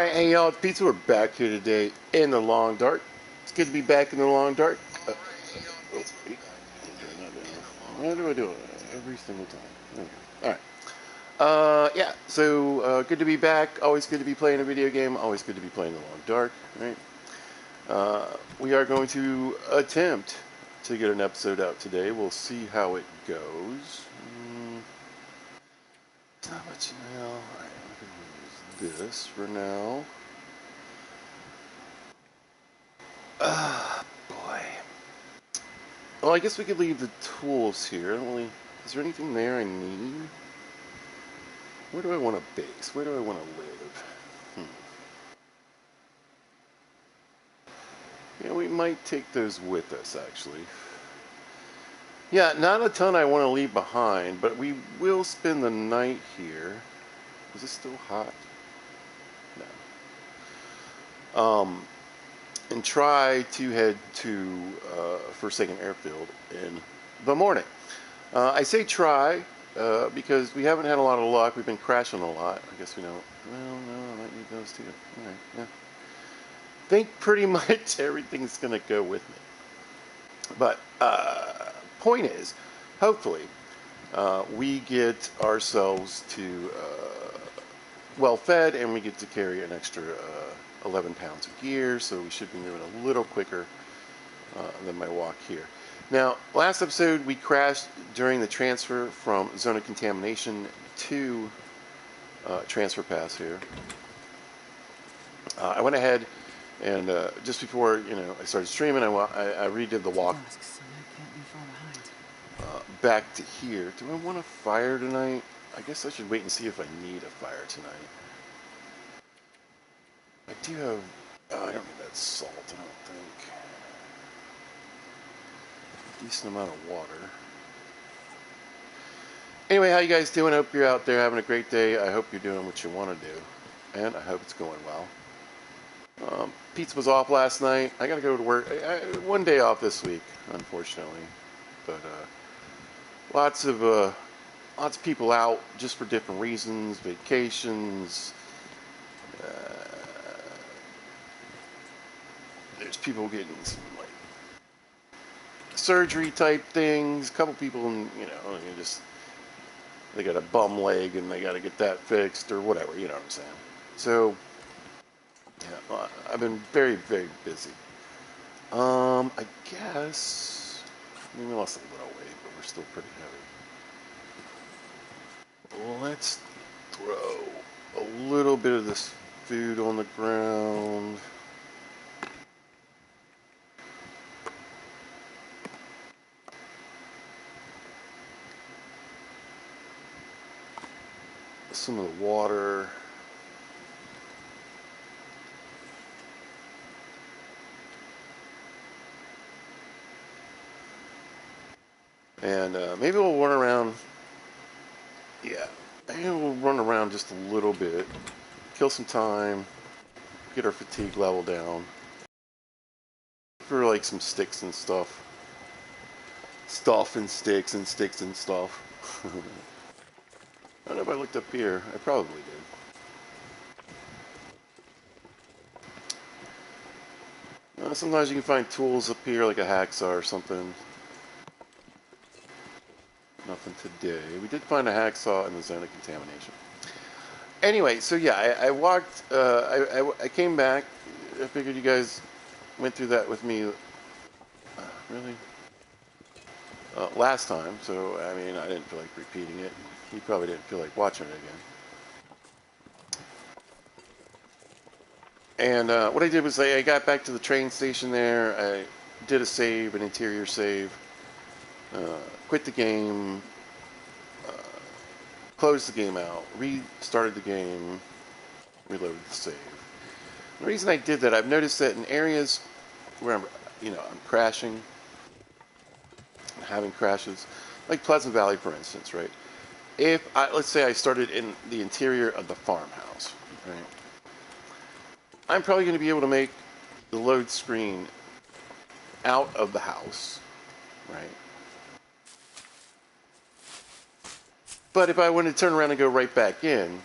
Alright, hey y'all, it's Pizza. We're back here today in the long dark. It's good to be back in the long dark. Why do I do it every single time? Alright. Yeah, so good to be back. Always good to be playing a video game. Always good to be playing the long dark, right? We are going to attempt to get an episode out today. We'll see how it goes. Not much now. Alright, I'm going to use this for now. Boy. Well, I guess we could leave the tools here. I don't really... Is there anything there I need? Where do I want to base? Where do I want to live? Yeah, we might take those with us, actually. Yeah, not a ton I want to leave behind, but we will spend the night here. Is it still hot? No. And try to head to Forsaken Airfield in the morning. I say try because we haven't had a lot of luck. We've been crashing a lot. I guess we don't. Well, no, I might need those too. All right, yeah. I think pretty much everything's going to go with me. But point is, hopefully, we get ourselves to well fed, and we get to carry an extra 11 pounds of gear, so we should be moving a little quicker than my walk here. Now, last episode we crashed during the transfer from Zone of Contamination to Transfer Pass here. I went ahead and just before I started streaming, I redid the walk back to here. Do I want a fire tonight? I guess I should wait and see if I need a fire tonight. I do have... I don't need that salt, I don't think. Decent amount of water. Anyway, how you guys doing? I hope you're out there having a great day. I hope you're doing what you want to do. And I hope it's going well. Pizza was off last night. I got to go to work. One day off this week, unfortunately. But lots of people out just for different reasons. Vacations. There's people getting some like surgery type things. A couple people, they got a bum leg and they got to get that fixed or whatever. You know what I'm saying? So, yeah, I've been very, very busy. I guess we lost a little weight, but we're still pretty heavy. Let's throw a little bit of this food on the ground. Some of the water. And maybe we'll run around. Yeah, maybe we'll run around just a little bit. Kill some time. Get our fatigue level down. For like some sticks and stuff. Stuff and sticks and sticks and stuff. I don't know if I looked up here. I probably did. Sometimes you can find tools up here, like a hacksaw or something. Nothing today. We did find a hacksaw in the Zone of Contamination. Anyway, so yeah, I walked. I came back. I figured you guys went through that with me. Really? Last time. So I mean, I didn't feel like repeating it. You probably didn't feel like watching it again. And what I did was I got back to the train station there. I did a save, an interior save. Quit the game. Closed the game out. Restarted the game. Reloaded the save. The reason I did that, I've noticed that in areas where I'm crashing, having crashes, like Pleasant Valley, for instance, right? Let's say I started in the interior of the farmhouse, right? I'm probably going to be able to make the load screen out of the house, right? But if I want to turn around and go right back in,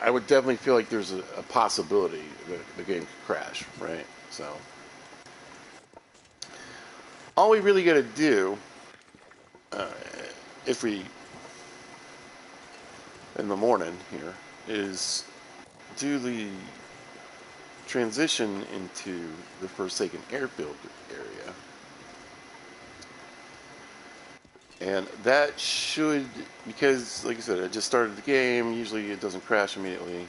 I would definitely feel like there's a possibility that the game could crash, right? So all we really got to do, uh, if we in the morning here, is do the transition into the Forsaken Airfield area. And that should, because like I said, I just started the game, usually it doesn't crash immediately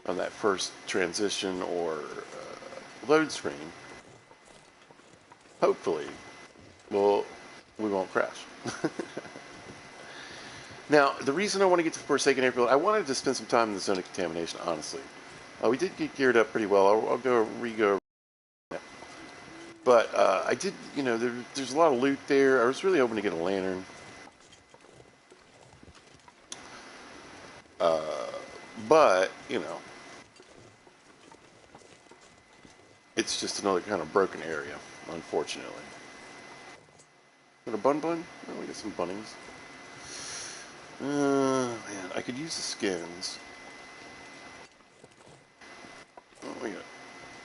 on that first transition or load screen. Hopefully, well, we won't crash. Now, the reason I want to get to the Forsaken Airfield, I wanted to spend some time in the zone of contamination, honestly. We did get geared up pretty well. I'll go re-go. But I did, there's a lot of loot there. I was really hoping to get a lantern. But, it's just another kind of broken area, unfortunately. Got a bun? Oh, we got some bunnings. Man, I could use the skins. Oh, we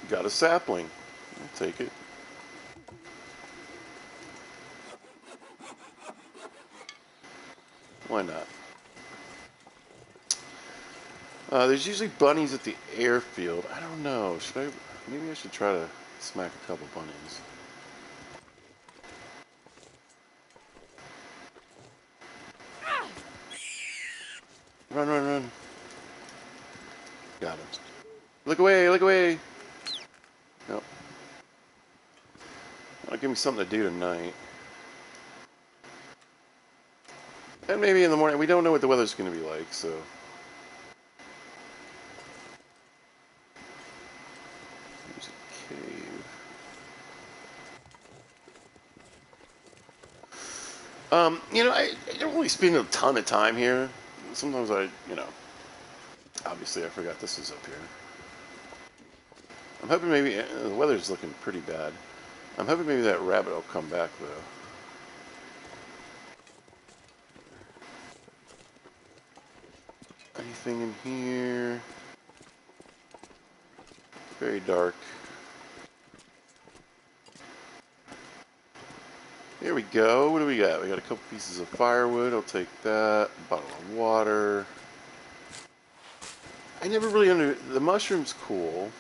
got a sapling. I'll take it. Why not? There's usually bunnies at the airfield. I don't know. Maybe I should try to smack a couple bunnies. Run. Got him. Look away. Nope. That'll give me something to do tonight. And maybe in the morning. We don't know what the weather's going to be like, so. There's a cave. I don't really spend a ton of time here. Sometimes obviously I forgot this is up here. I'm hoping maybe, the weather's looking pretty bad. I'm hoping maybe that rabbit will come back, though. Anything in here? Very dark. Here we go. What do we got? We got a couple pieces of firewood. I'll take that. A bottle of water. I never really the mushroom's cool.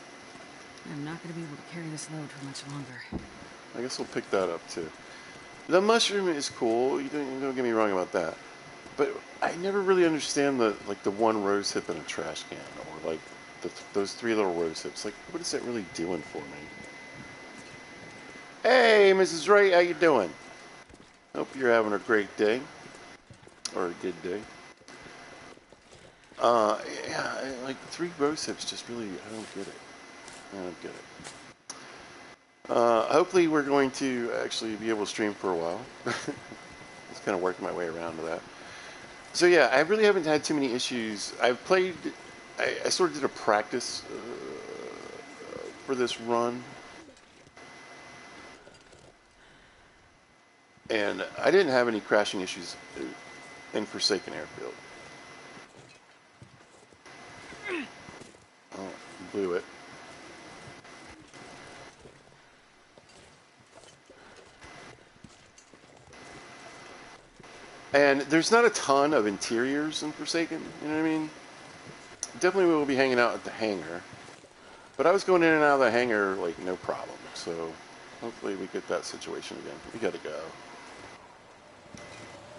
I'm not going to be able to carry this load for much longer. I guess we'll pick that up too. The mushroom is cool. You don't get me wrong about that. But I never really understand the one rose hip in a trash can, or like those 3 little rose hips. Like, what is that really doing for me? Hey, Mrs. Wright, how you doing? Hope you're having a great day, or a good day. Yeah, like 3 rose hips just really, I don't get it. Hopefully we're going to actually be able to stream for a while. Just kind of working my way around to that. So yeah, I really haven't had too many issues. I've played, I sort of did a practice for this run. And I didn't have any crashing issues in Forsaken Airfield. Oh, blew it. And there's not a ton of interiors in Forsaken, you know what I mean? Definitely we'll be hanging out at the hangar. But I was going in and out of the hangar, like, no problem. So, hopefully we get that situation again. We gotta go.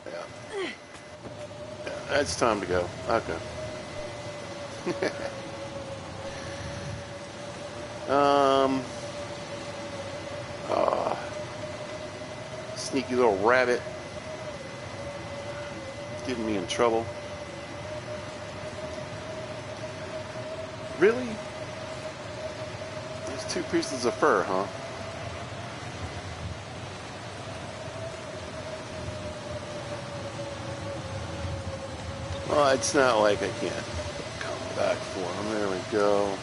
Yeah. Yeah, it's time to go. Okay. Sneaky little rabbit. Getting me in trouble. Really? There's 2 pieces of fur, huh? Well, it's not like I can't come back for them. There we go.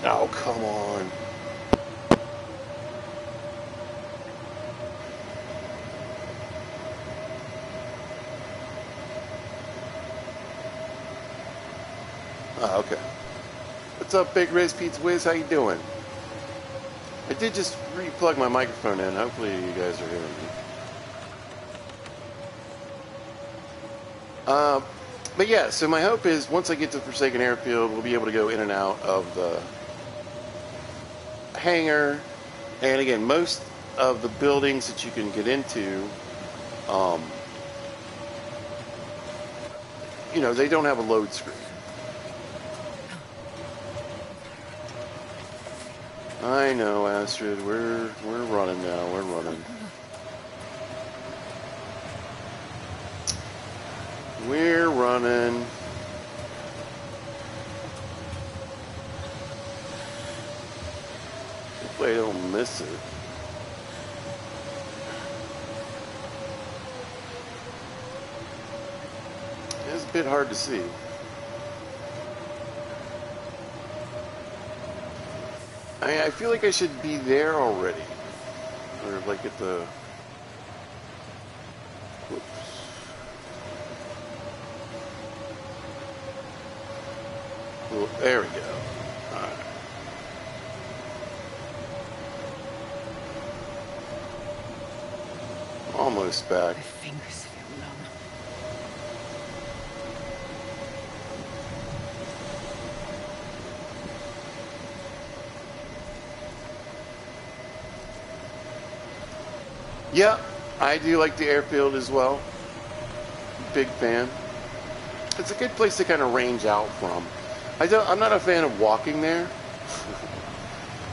Oh, come on. Oh, okay. What's up, Big Riz Pizza Whiz? How you doing? I did just re-plug my microphone in. Hopefully you guys are hearing me. But yeah, so my hope is once I get to the Forsaken Airfield, we'll be able to go in and out of the hangar. And again, most of the buildings that you can get into, you know, they don't have a load screen. I know, Astrid. We're running now. We're running. We're running. Hopefully I don't miss it. It's a bit hard to see. I feel like I should be there already. Or like at the... Whoops. Well, there we go. Alright. Almost back. My fingers feel numb. Yeah, I do like the airfield as well. Big fan. It's a good place to kind of range out from. I'm not a fan of walking there.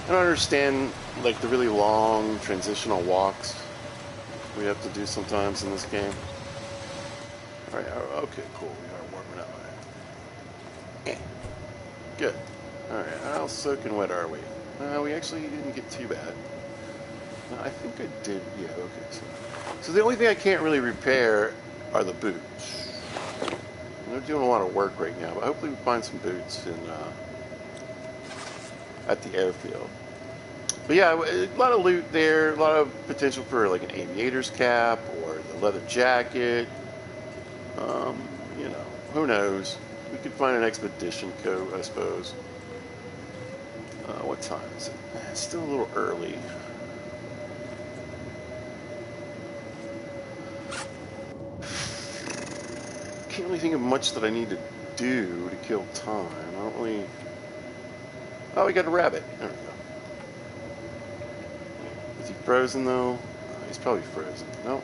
I don't understand like the really long transitional walks we have to do sometimes in this game. All right, okay, cool. We are warming up. Good. All right, how soaking wet are we? We actually didn't get too bad. I think I did. Yeah, okay. So the only thing I can't really repair are the boots. They're doing a lot of work right now, but hopefully we find some boots at the airfield. But yeah, a lot of loot there, a lot of potential for like an aviator's cap or the leather jacket. You know, who knows? We could find an expedition coat, I suppose. What time is it? It's still a little early. Can't really think of much that I need to do to kill time. I don't really... Oh, we got a rabbit. There we go. Is he frozen, though? He's probably frozen. No.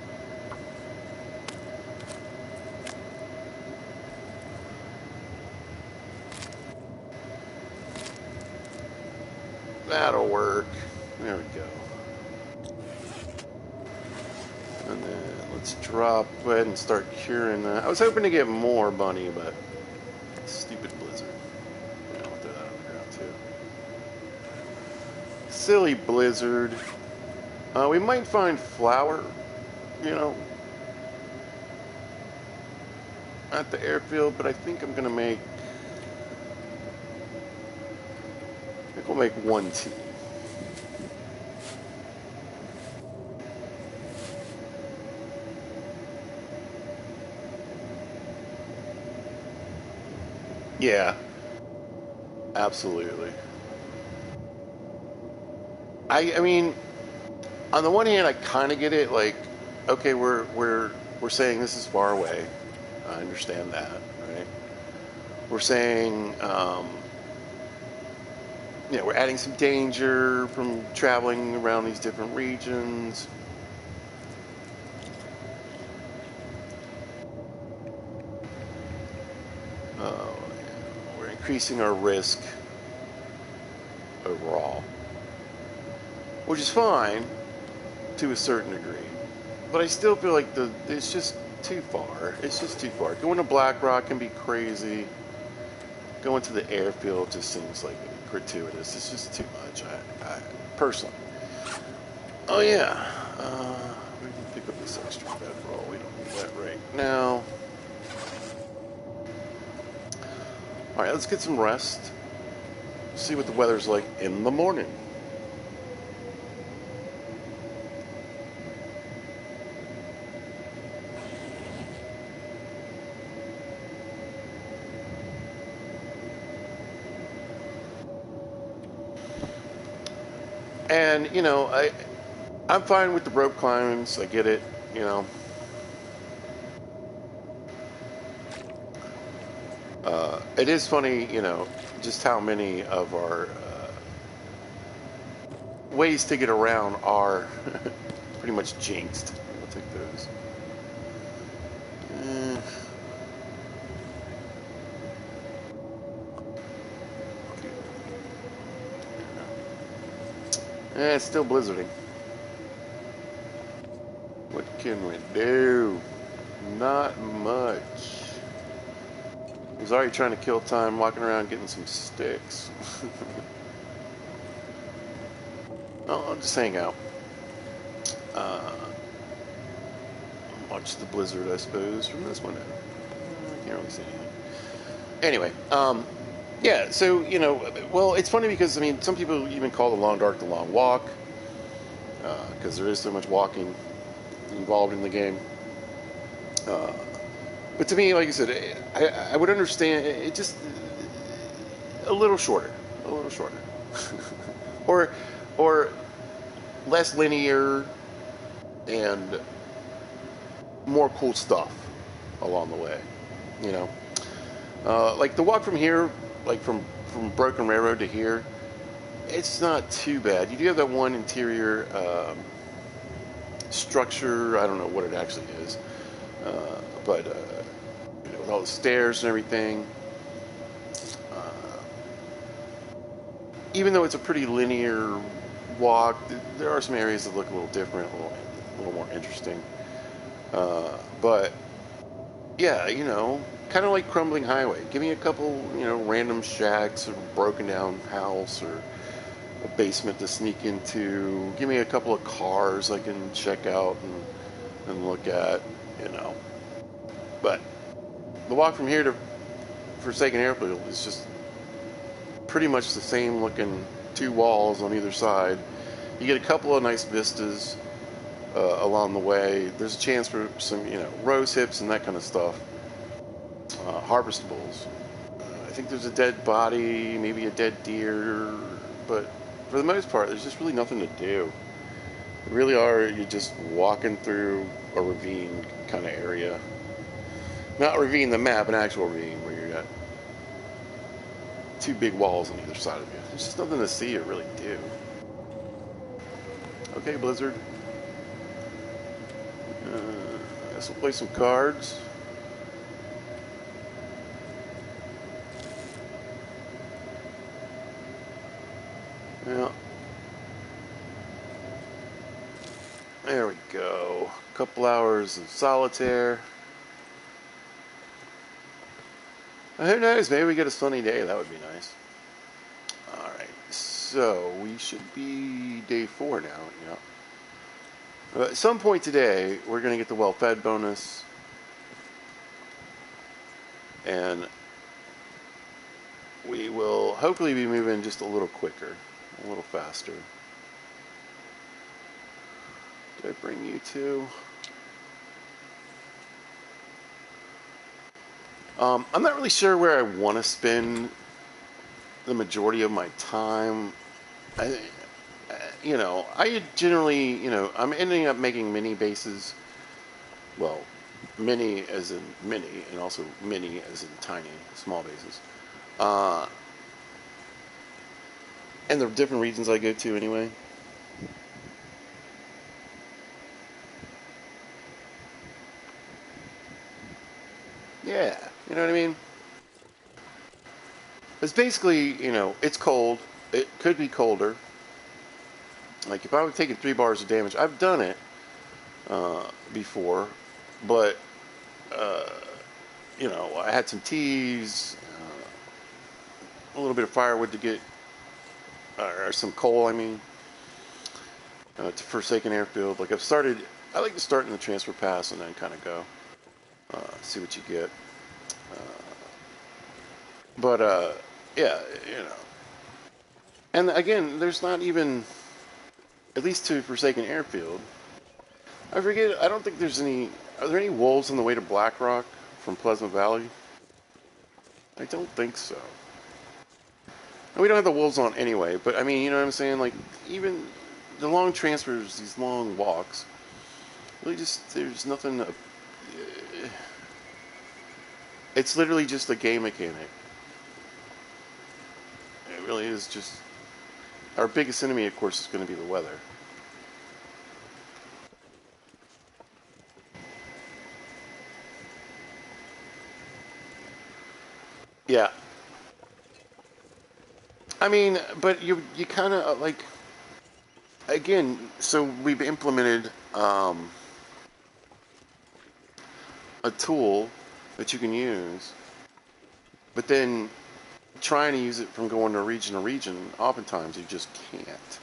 That'll work. There we go. And then let's go ahead and start curing that. I was hoping to get more bunny, but stupid blizzard. Yeah, I'll throw that on the ground too. Silly blizzard. We might find flour, you know, at the airfield, but I think I'm gonna make. I think we'll make one tea. Yeah, absolutely. I mean, on the one hand, I kind of get it. Like, okay, we're saying this is far away. I understand that, right? We're saying, you know, we're adding some danger from traveling around these different regions. We're increasing our risk overall, which is fine to a certain degree. But I still feel like it's just too far. It's just too far. Going to Black Rock can be crazy. Going to the airfield just seems like gratuitous. It's just too much. I personally. Oh yeah. We can pick up this extra bedroll. We don't need that right now. All right, let's get some rest. See what the weather's like in the morning. And I'm fine with the rope climbs. I get it. You know, it is funny. Just how many of our ways to get around are pretty much jinxed. I'll take those. Eh, it's still blizzarding. What can we do? Not much. I was already trying to kill time walking around getting some sticks. I'll just hang out. Uh, watch the blizzard, I suppose, from this window. I can't really see anything. Anyway, yeah, so, well, it's funny because, some people even call the long dark the long walk, because there is so much walking involved in the game. But to me, like I said, I would understand it just a little shorter, or or less linear and more cool stuff along the way. You know, like the walk from here, like from Broken Railroad to here, it's not too bad. You do have that one interior structure. I don't know what it actually is, but with all the stairs and everything. Even though it's a pretty linear walk, there are some areas that look a little different, a little more interesting. But yeah, kind of like Crumbling Highway. Give me a couple, random shacks or broken down house or a basement to sneak into. Give me a couple of cars I can check out and look at, But the walk from here to Forsaken Airfield is just pretty much the same looking two walls on either side. You get a couple of nice vistas along the way. There's a chance for some, rose hips and that kind of stuff. Harvestables. I think there's a dead body, maybe a dead deer, but for the most part, there's just really nothing to do. You really are, you're just walking through a ravine kind of area. Not ravine the map, an actual ravine where you got two big walls on either side of you. There's just nothing to see or really do. Okay, Blizzard. I guess we'll play some cards. Yeah. There we go. A couple hours of solitaire. Who knows? Maybe we get a sunny day. That would be nice. Alright. So, we should be day 4 now. Yeah. At some point today, we're going to get the well-fed bonus. And we will hopefully be moving just a little quicker. A little faster. Did I bring you to? I'm not really sure where I want to spend the majority of my time. I generally, I'm ending up making mini bases. Well, mini as in mini, and also mini as in tiny, small bases. And the different regions I go to anyway. Yeah, you know what I mean? It's basically, it's cold. It could be colder. Like, if I was taking 3 bars of damage, I've done it before, but, I had some teas, a little bit of firewood to get, or some coal, to Forsaken Airfield. Like, I like to start in the transfer pass and then kind of go, see what you get. But, yeah, And again, there's not even, at least to Forsaken Airfield, I don't think there's any, are there any wolves on the way to Blackrock from Pleasant Valley? I don't think so. And we don't have the wolves on anyway, but you know what I'm saying? Like, even the long transfers, these long walks, really just, there's nothing. It's literally just a game mechanic. It really is just. Our biggest enemy, of course, is going to be the weather. Yeah. I mean, but you kind of like, again. So we've implemented a tool that you can use, but then trying to use it from going to region, oftentimes you just can't.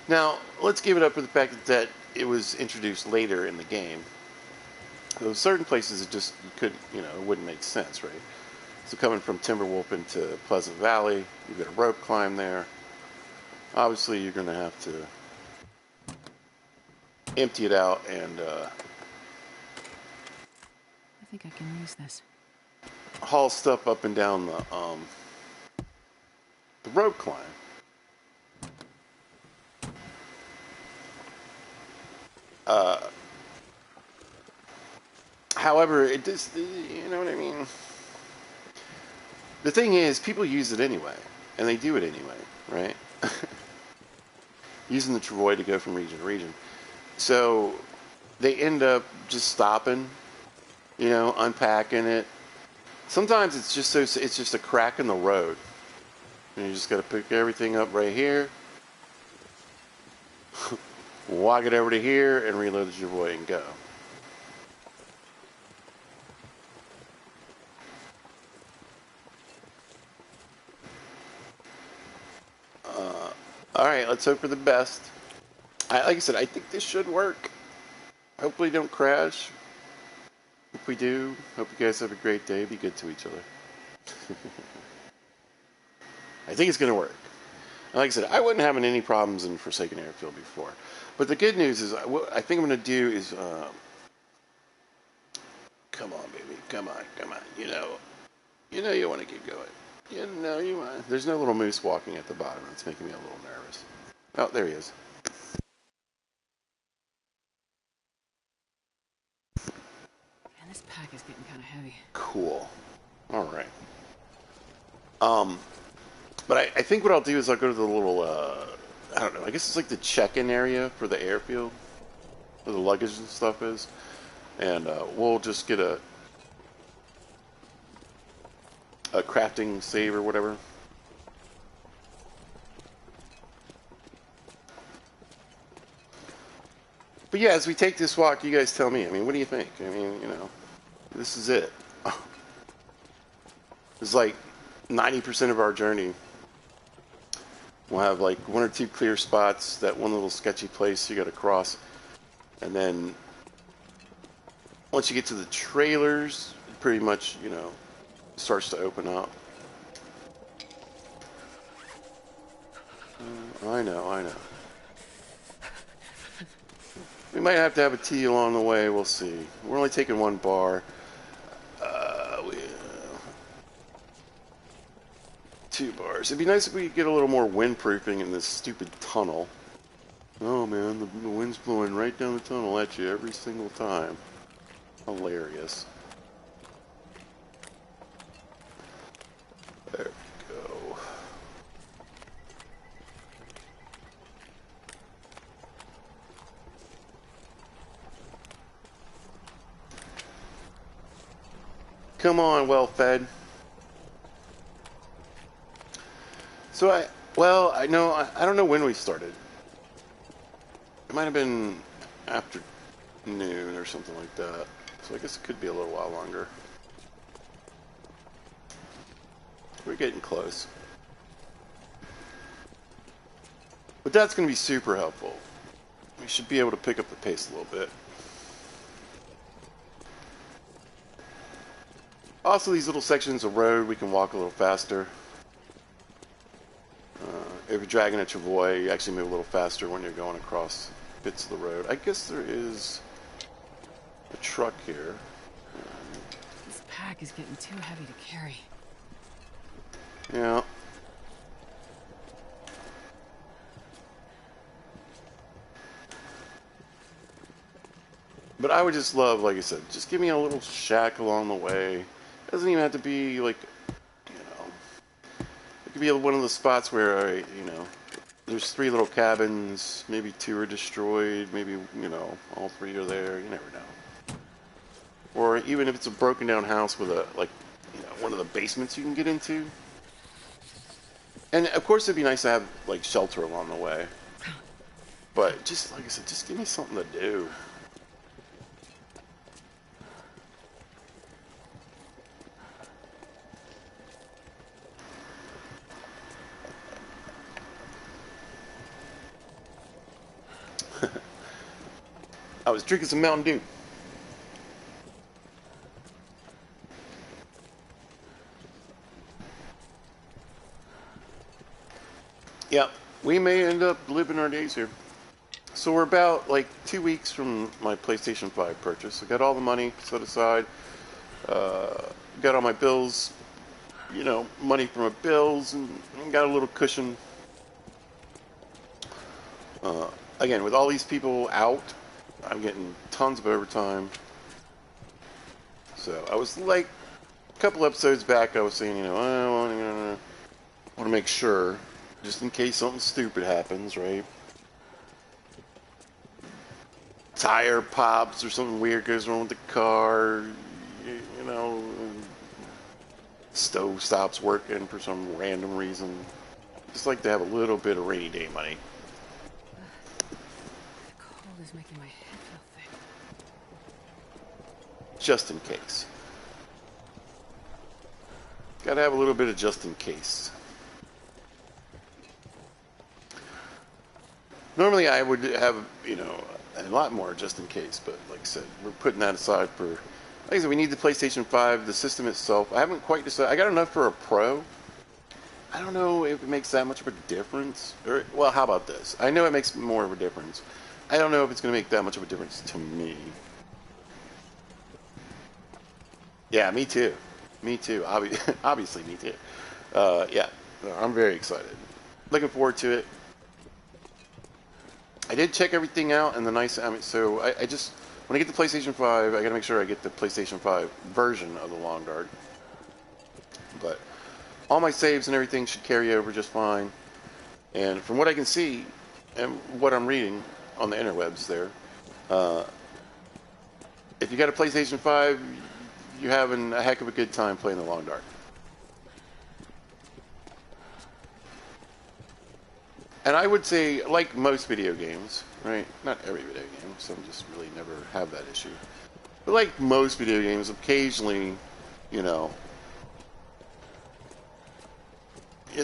Now, let's give it up for the fact that it was introduced later in the game. There certain places it just you couldn't, it wouldn't make sense, right? So coming from Timberwolf into Pleasant Valley, you've got a rope climb there. Obviously, you're going to have to empty it out and I think I can use this. haul stuff up and down the rope climb. However, it just, you know what I mean? The thing is, people use it anyway, and they do it anyway, right? Using the travois to go from region to region. So they end up just stopping, unpacking it. Sometimes it's just a crack in the road. And you just got to pick everything up right here, walk it over to here, and reload the travois and go. All right, let's hope for the best. Like I said, I think this should work. Hopefully, don't crash. If we do, hope you guys have a great day. Be good to each other. I think it's going to work. Like I said, I wasn't having any problems in Forsaken Airfield before. But the good news is, what I think I'm going to do is, come on, baby, come on. You want to get going. You want. There's no little moose walking at the bottom. It's making me a little nervous. Oh, there he is. Man, this pack is getting kind of heavy. Cool. All right. But I think what I'll do is I'll go to the little, I don't know, I guess it's like the check-in area for the airfield, where the luggage and stuff is. And we'll just get a crafting save or whatever. But yeah, as we take this walk, you guys tell me. I mean, what do you think? I mean, this is it. It's like 90% of our journey. We'll have like one or two clear spots, that one little sketchy place you got to cross. And then once you get to the trailers, it pretty much, starts to open up. I know. We might have to have a tea along the way. We'll see. We're only taking one bar. Two bars. It'd be nice if we could get a little more windproofing in this stupid tunnel. Oh man, the wind's blowing right down the tunnel at you every single time. Hilarious. There we go. Come on, well-fed. So I don't know when we started. It might have been afternoon or something like that. So I guess it could be a little while longer. We're getting close. But that's going to be super helpful. We should be able to pick up the pace a little bit. Also, these little sections of road, we can walk a little faster. If you're dragging a travois, you actually move a little faster when you're going across bits of the road. I guess there is a truck here. This pack is getting too heavy to carry. Yeah. But I would just love, like I said, just give me a little shack along the way. It doesn't even have to be like, you know, it could be one of the spots where there's 3 little cabins, maybe 2 are destroyed, maybe, all 3 are there. You never know. Or even if it's a broken down house with one of the basements you can get into. And of course, it'd be nice to have like shelter along the way. But just like I said, just give me something to do. I was drinking some Mountain Dew. Yeah, we may end up living our days here. So we're about like 2 weeks from my PlayStation 5 purchase. I got all the money set aside. Got all my bills, money for my bills, and got a little cushion. Again, with all these people out, I'm getting tons of overtime. So I was like, a couple episodes back, I was saying, I want to make sure, just in case something stupid happens, right? Tire pops or something weird goes wrong with the car, stove stops working for some random reason. Just like to have a little bit of rainy day money. The cold is making my head feel thick. Just in case. Gotta have a little bit of just in case. Normally I would have, a lot more just in case, but like I said, we're putting that aside for, like I said, we need the PlayStation 5, the system itself. I haven't quite decided. I got enough for a Pro. I don't know if it makes that much of a difference. Or, well, how about this? I know it makes more of a difference. I don't know if it's going to make that much of a difference to me. Yeah, me too. Me too. Obviously, me too. Yeah, I'm very excited. Looking forward to it. I did check everything out, and so I just, when I get the PlayStation 5, I gotta make sure I get the PlayStation 5 version of the Long Dark. But all my saves and everything should carry over just fine. And from what I can see, and what I'm reading on the interwebs there, if you got a PlayStation 5, you're having a heck of a good time playing the Long Dark. And I would say, like most video games, right? Not every video game, some just really never have that issue. But like most video games, occasionally, you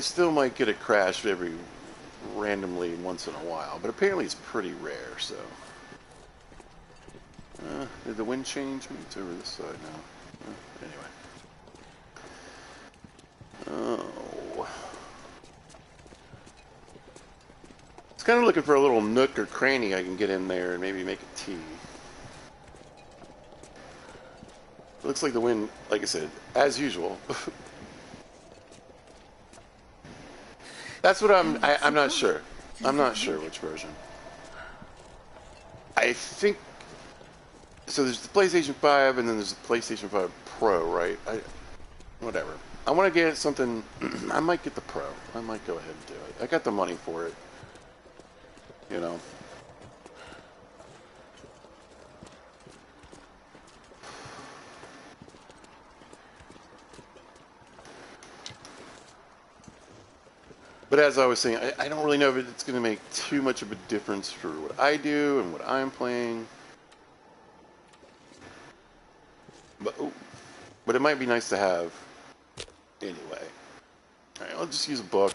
still might get a crash every randomly once in a while. But apparently it's pretty rare, so. Did the wind change? Maybe it's over this side now. Anyway. Oh. Kind of looking for a little nook or cranny I can get in there and maybe make a tea. Looks like the wind, like I said, as usual. That's what I'm not sure. I'm not sure which version. I think, so there's the PlayStation 5 and then there's the PlayStation 5 Pro, right? Whatever. I want to get something, I might get the Pro. I might go ahead and do it. I got the money for it. But as I was saying, I don't really know if it's going to make too much of a difference for what I do and what I'm playing. But it might be nice to have anyway. All right, I'll just use a book.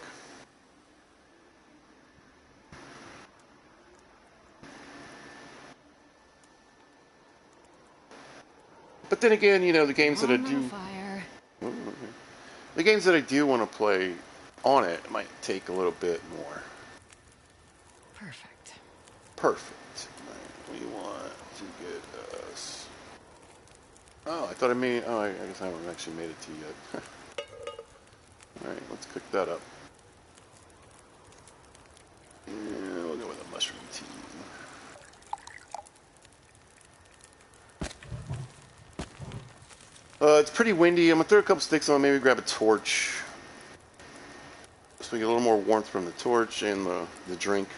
But then again, the games that I do... The games that I do want to play on it might take a little bit more. Perfect. Perfect. Right, we want to get us... Oh, I thought I made... Oh, I guess I haven't actually made a tea yet. Alright, let's cook that up. Yeah, we'll go with a mushroom tea. It's pretty windy. I'm gonna throw a couple sticks on, maybe grab a torch. So we get a little more warmth from the torch and the drink.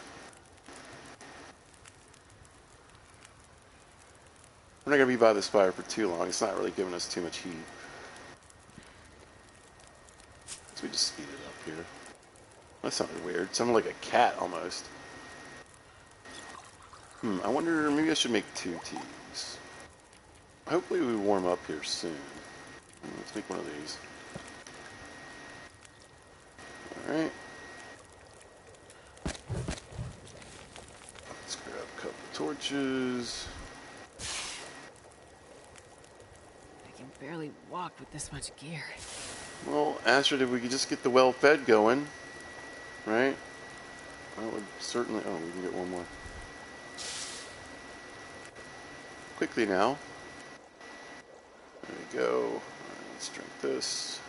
We're not gonna be by this fire for too long. It's not really giving us too much heat. So we just speed it up here. That sounded weird. It sounded like a cat almost. I wonder, maybe I should make 2 teas. Hopefully we warm up here soon. Let's make one of these. Alright. Let's grab a couple of torches. I can barely walk with this much gear. Well, Astrid, if we could just get the well fed going, right? That would certainly... Oh, we can get one more. Quickly now. There we go. All right, let's drink this.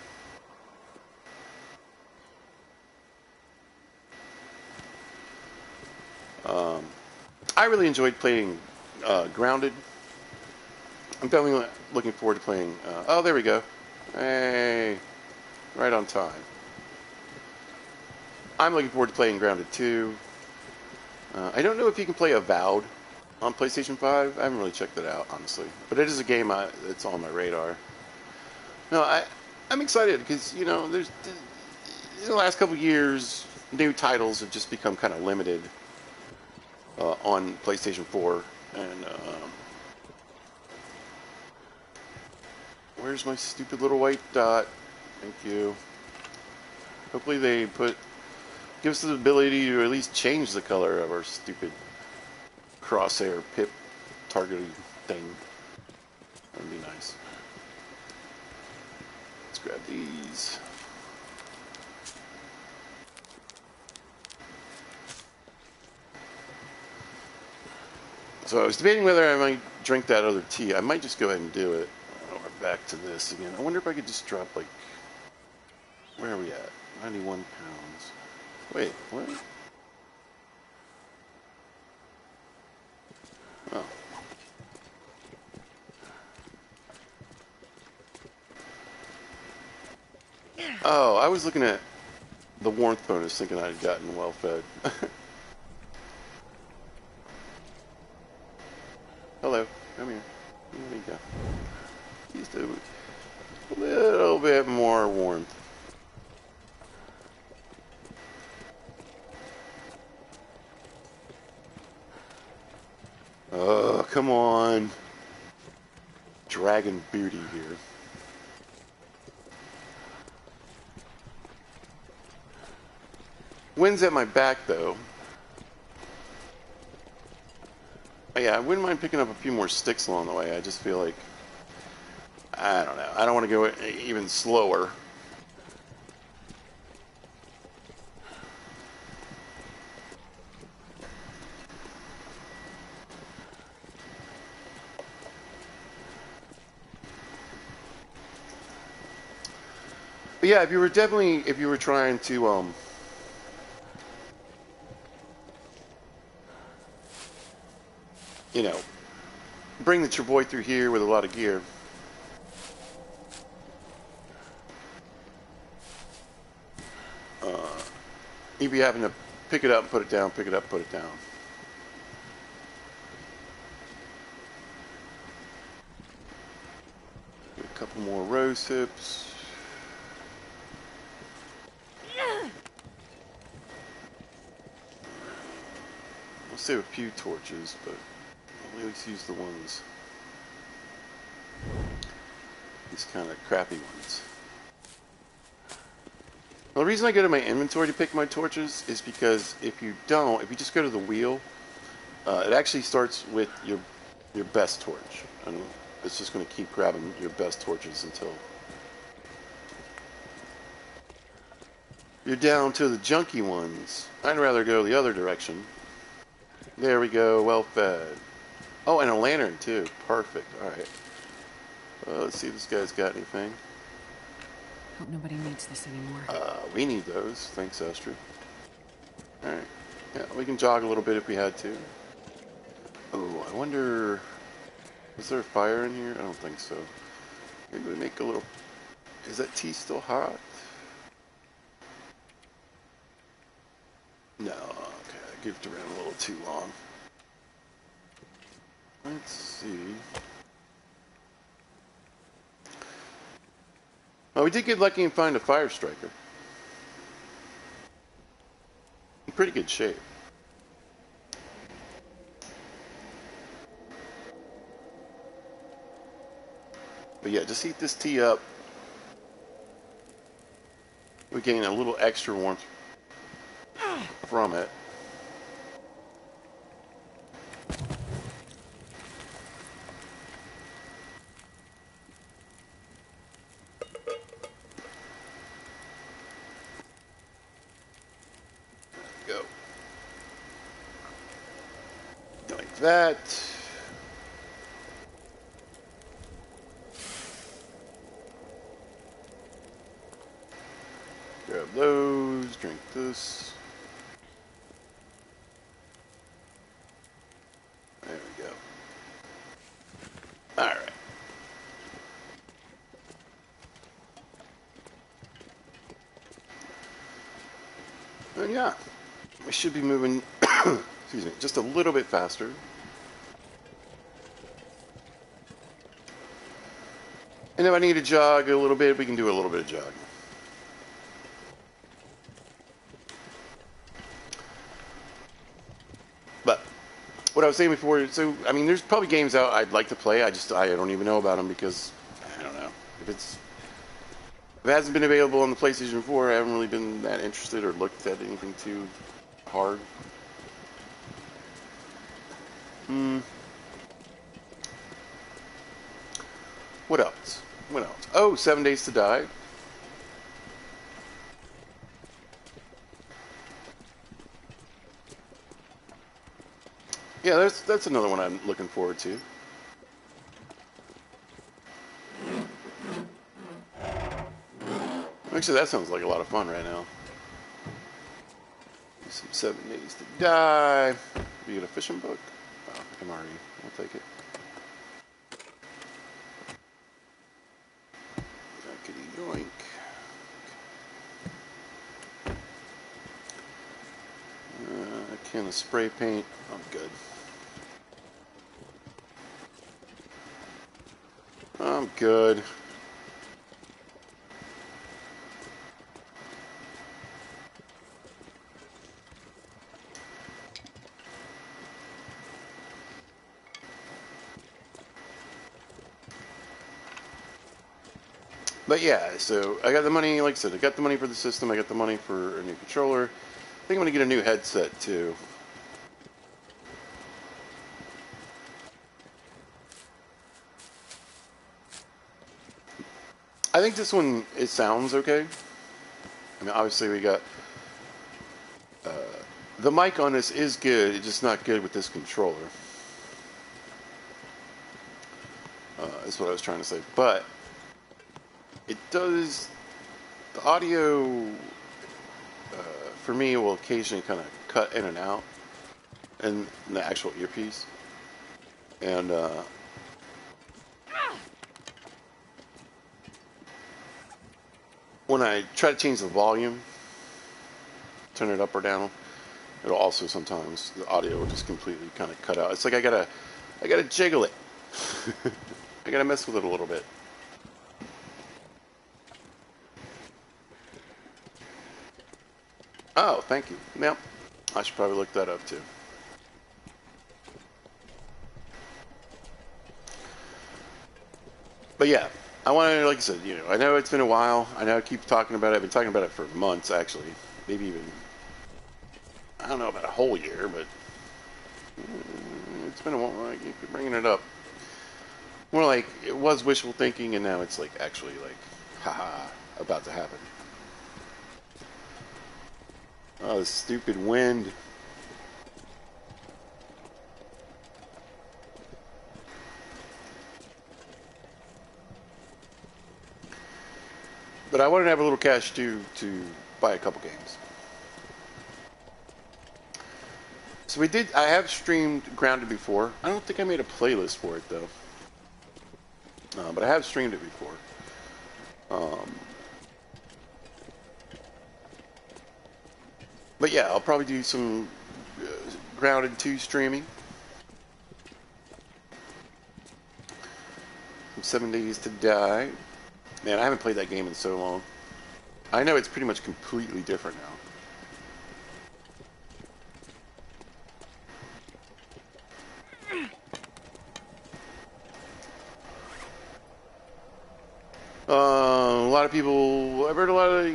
I really enjoyed playing Grounded. I'm definitely looking forward to playing... oh, there we go. Hey, right on time. I'm looking forward to playing Grounded 2. I don't know if you can play Avowed on PlayStation 5. I haven't really checked that out, honestly. But it is a game that's on my radar. No, I'm excited because, you know, there's in the last couple of years, new titles have just become kind of limited on PlayStation 4. And where's my stupid little white dot? Thank you. Hopefully they give us the ability to at least change the color of our stupid crosshair pip targeting thing. That would be nice. Let's grab these. So I was debating whether I might drink that other tea. I might just go ahead and do it. Oh, we're back to this again. I wonder if I could just drop, like... Where are we at? 91 pounds. Wait, what? Oh. Oh, I was looking at the warmth bonus thinking I had gotten well fed. Hello, come here. There you go. Just a little bit more warmth. Oh, come on. Dragon beauty here. Wind's at my back, though. Yeah, I wouldn't mind picking up a few more sticks along the way. I just feel like... I don't know. I don't want to go even slower. But yeah, if you were trying to, you know, bring the Travoy through here with a lot of gear. You'd be having to pick it up and put it down, pick it up, put it down. Get a couple more rose hips. I'll save a few torches, but I'll at least use the ones. These kind of crappy ones. Well, the reason I go to my inventory to pick my torches is because if you just go to the wheel, it actually starts with your best torch. And it's just going to keep grabbing your best torches until you're down to the junky ones. I'd rather go the other direction. There we go, well fed. Oh, and a lantern too. Perfect. Alright. Let's see if this guy's got anything. Hope nobody needs this anymore. We need those. Thanks, Astrid. Alright. Yeah, we can jog a little bit if we had to. Oh, I wonder... Is there a fire in here? I don't think so. Maybe we make a little... Is that tea still hot? No, okay, I goofed around a little too long. Let's see. Oh, we did get lucky and find a fire striker. In pretty good shape. But yeah, just heat this tea up. We gain a little extra warmth from it. Go. Like that. Grab those, drink this. There we go. All right. And yeah, we should be moving, excuse me, just a little bit faster. And if I need to jog a little bit, we can do a little bit of jogging. But what I was saying before, so I mean, there's probably games out I'd like to play. I don't even know about them because I don't know if it hasn't been available on the PlayStation 4. I haven't really been that interested or looked at anything too hard. What else? What else? Oh, 7 Days to Die. Yeah, that's another one I'm looking forward to. Actually, that sounds like a lot of fun right now. Some 7 Days to Die. We get a fishing book. Oh, I'm already. I'll take it. Jackety yoink. A can of spray paint. I'm good. I'm good. But yeah, so I got the money, like I said, I got the money for the system, I got the money for a new controller. I think I'm going to get a new headset too. I think this one, it sounds okay. I mean, obviously we got... the mic on this is good, it's just not good with this controller. That's what I was trying to say. But it does... The audio, for me, will occasionally kind of cut in and out in the actual earpiece. And, when I try to change the volume, turn it up or down, it'll also sometimes, the audio will just completely kind of cut out. It's like I gotta jiggle it. I gotta mess with it a little bit. Oh, thank you. Yep. I should probably look that up too. But yeah, I want to, like I said, I know it's been a while. I know I keep talking about it. I've been talking about it for months, actually. Maybe even, I don't know, about a whole year, but it's been a while. I keep bringing it up. More like it was wishful thinking, and now it's like actually like, haha, about to happen. Oh, this stupid wind. But I wanted to have a little cash to buy a couple games. So I have streamed Grounded before. I don't think I made a playlist for it though. But I have streamed it before. But yeah, I'll probably do some Grounded 2 streaming. Some 7 Days to Die. Man, I haven't played that game in so long. I know it's pretty much completely different now. A lot of people, I've heard a lot of,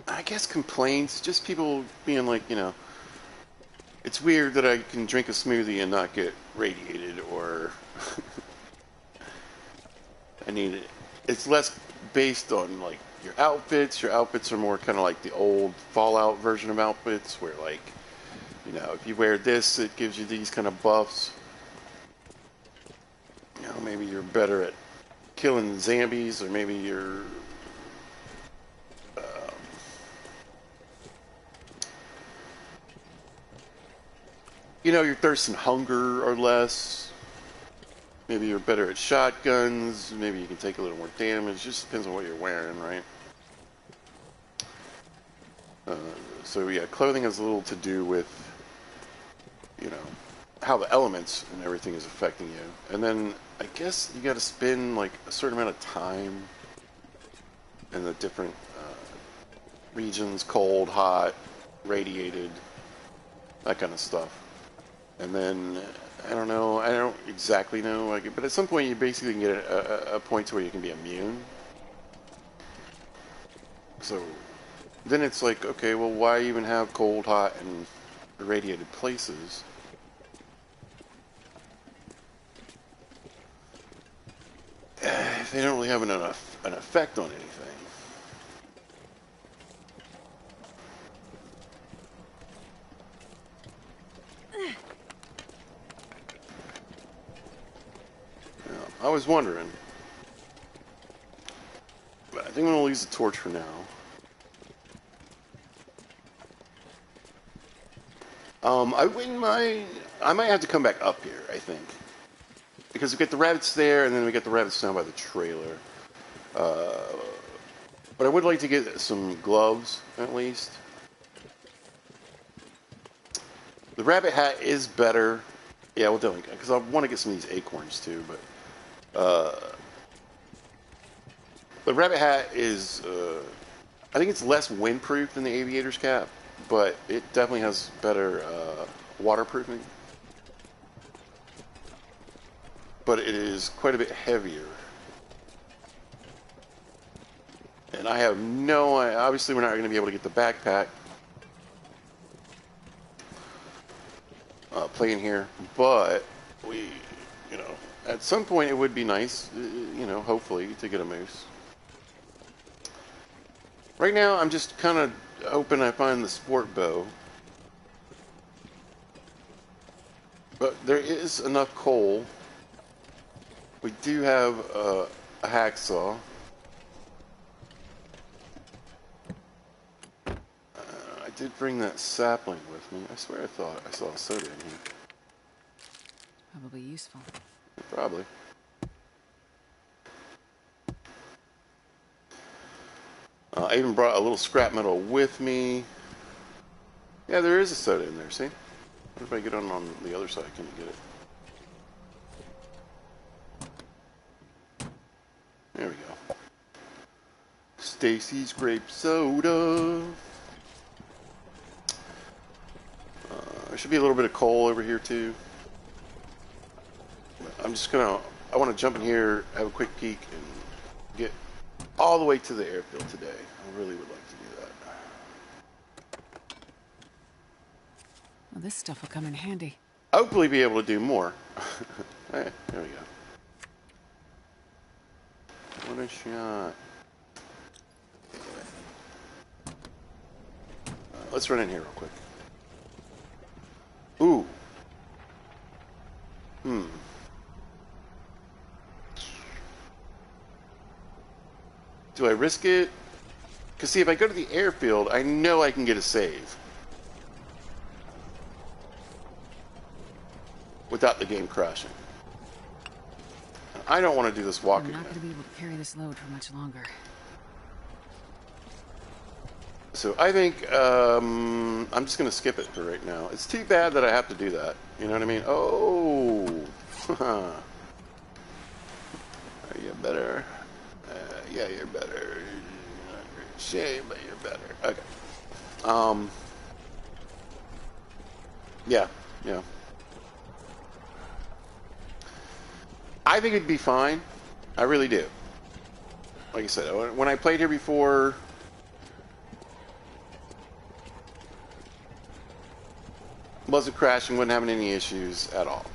I guess complaints, just people being like, it's weird that I can drink a smoothie and not get radiated, or I need it. It's less based on like your outfits. Your outfits are more kind of like the old Fallout version of outfits, where like, if you wear this, it gives you these kind of buffs. Maybe you're better at killing zombies, or maybe you're your thirst and hunger are less. Maybe you're better at shotguns. Maybe you can take a little more damage. Just depends on what you're wearing, right? So yeah, clothing has a little to do with, how the elements and everything is affecting you. And then I guess you got to spend like a certain amount of time in the different regions, cold, hot, radiated, that kind of stuff. And then, I don't exactly know, but at some point you basically can get a point to where you can be immune. So then it's like, okay, well, why even have cold, hot, and irradiated places? If they don't really have an effect on anything. I was wondering, but I think I'm going to use the torch for now. I might have to come back up here, I think. Because we get the rabbits there, and then we get the rabbits down by the trailer. But I would like to get some gloves, at least. The rabbit hat is better. Yeah, we'll definitely, because I want to get some of these acorns too, but the rabbit hat is, I think it's less windproof than the aviator's cap, but it definitely has better waterproofing. But it is quite a bit heavier. And I have no idea. Obviously, we're not going to be able to get the backpack playing here, but we, at some point it would be nice, hopefully, to get a moose. Right now, I'm just kind of hoping I find the sport bow. But there is enough coal. We do have a hacksaw. I did bring that sapling with me. I swear I thought I saw a soda in here. Probably useful. Probably. I even brought a little scrap metal with me. Yeah, there is a soda in there, see? What if I get on the other side? Can you get it? There we go. Stacy's grape soda. There should be a little bit of coal over here too. I'm just gonna, I want to jump in here, have a quick peek, and get all the way to the airfield today. I really would like to do that. Well, this stuff will come in handy. Hopefully be able to do more. Hey, there we go. What a shot. Let's run in here real quick. Ooh. Do I risk it? Because see, if I go to the airfield, I know I can get a save. without the game crashing. I don't want to do this walk I'm not again. going to be able to carry this load for much longer. So I think I'm just going to skip it for right now. It's too bad that I have to do that. You know what I mean? Oh. Are you better? Yeah, you're better. Shame, but you're better. Okay. Yeah. I think it'd be fine. I really do. Like I said, when I played here before, wasn't crashing, wasn't having any issues at all.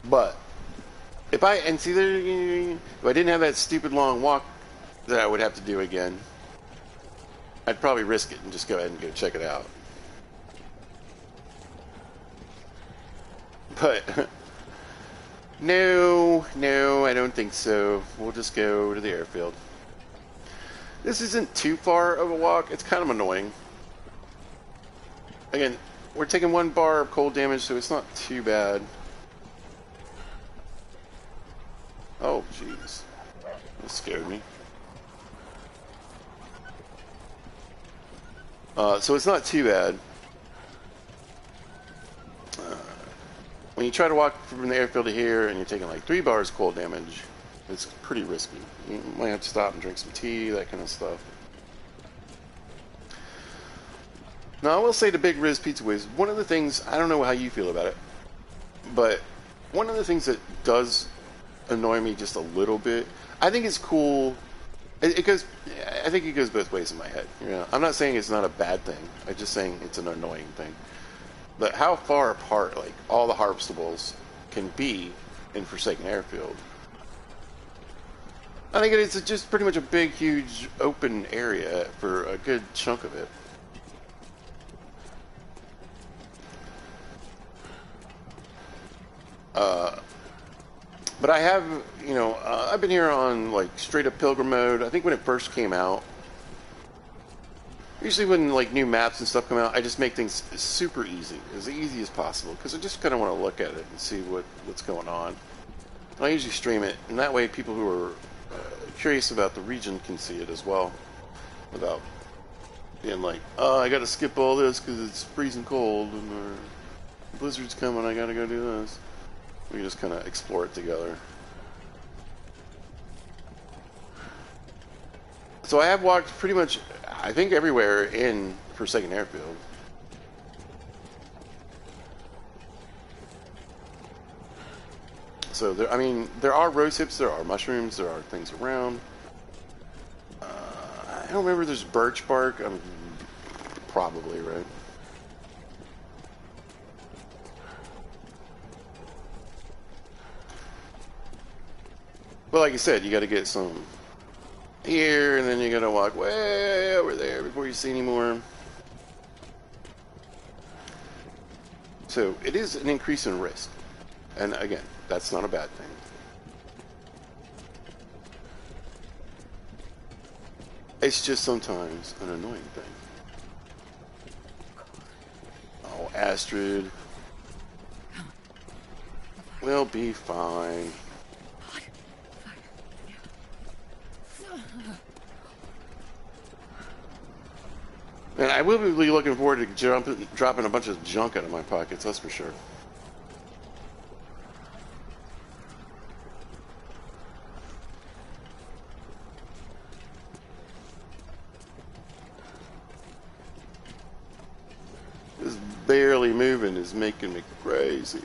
But if I if I didn't have that stupid long walk that I would have to do again, I'd probably risk it and just go ahead and go check it out. But no, I don't think so. We'll just go to the airfield. This isn't too far of a walk. It's kind of annoying. Again, we're taking 1 bar of cold damage, so it's not too bad. Oh, jeez. That scared me. So it's not too bad. When you try to walk from the airfield to here and you're taking like 3 bars cold damage, it's pretty risky. You might have to stop and drink some tea, that kind of stuff. Now, I will say the Big Riz Pizza Ways, one of the things, I don't know how you feel about it, but one of the things that does annoy me just a little bit, I think it's cool. I think it goes both ways in my head. You know, I'm not saying it's not a bad thing. I'm just saying it's an annoying thing. But how far apart, like, all the harvestables can be in Forsaken Airfield. I think it's just pretty much a big, huge, open area for a good chunk of it. But I have, I've been here on, like, straight-up Pilgrim mode. I think when it first came out, usually when, like, new maps and stuff come out, I just make things super easy, as easy as possible, because I just kind of want to look at it and see what's going on. And I usually stream it, and that way people who are curious about the region can see it as well, without being like, oh, I got to skip all this because it's freezing cold, and the blizzard's coming, I got to go do this. We can just kind of explore it together. So I have walked pretty much, I think, everywhere in Forsaken Airfield. So there are rose hips, there are mushrooms, there are things around. I don't remember if there's birch bark. I'm probably right. But like I said, you got to get some here, and then you got to walk way over there before you see any more. So it is an increase in risk. And again, that's not a bad thing. It's just sometimes an annoying thing. Oh, Astrid. We'll be fine. And I will be looking forward to dropping a bunch of junk out of my pockets, that's for sure. This barely moving is making me crazy.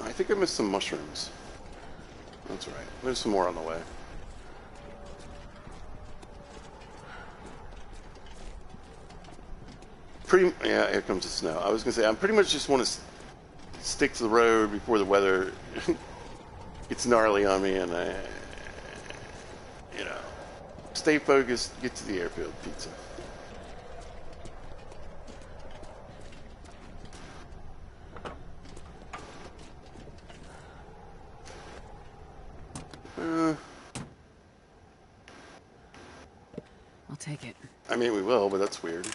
I think I missed some mushrooms. That's right. There's some more on the way. Yeah, here comes the snow. I was going to say, I pretty much just want to stick to the road before the weather gets gnarly on me, and stay focused, get to the airfield pizza. I'll take it. I mean, we will, but that's weird.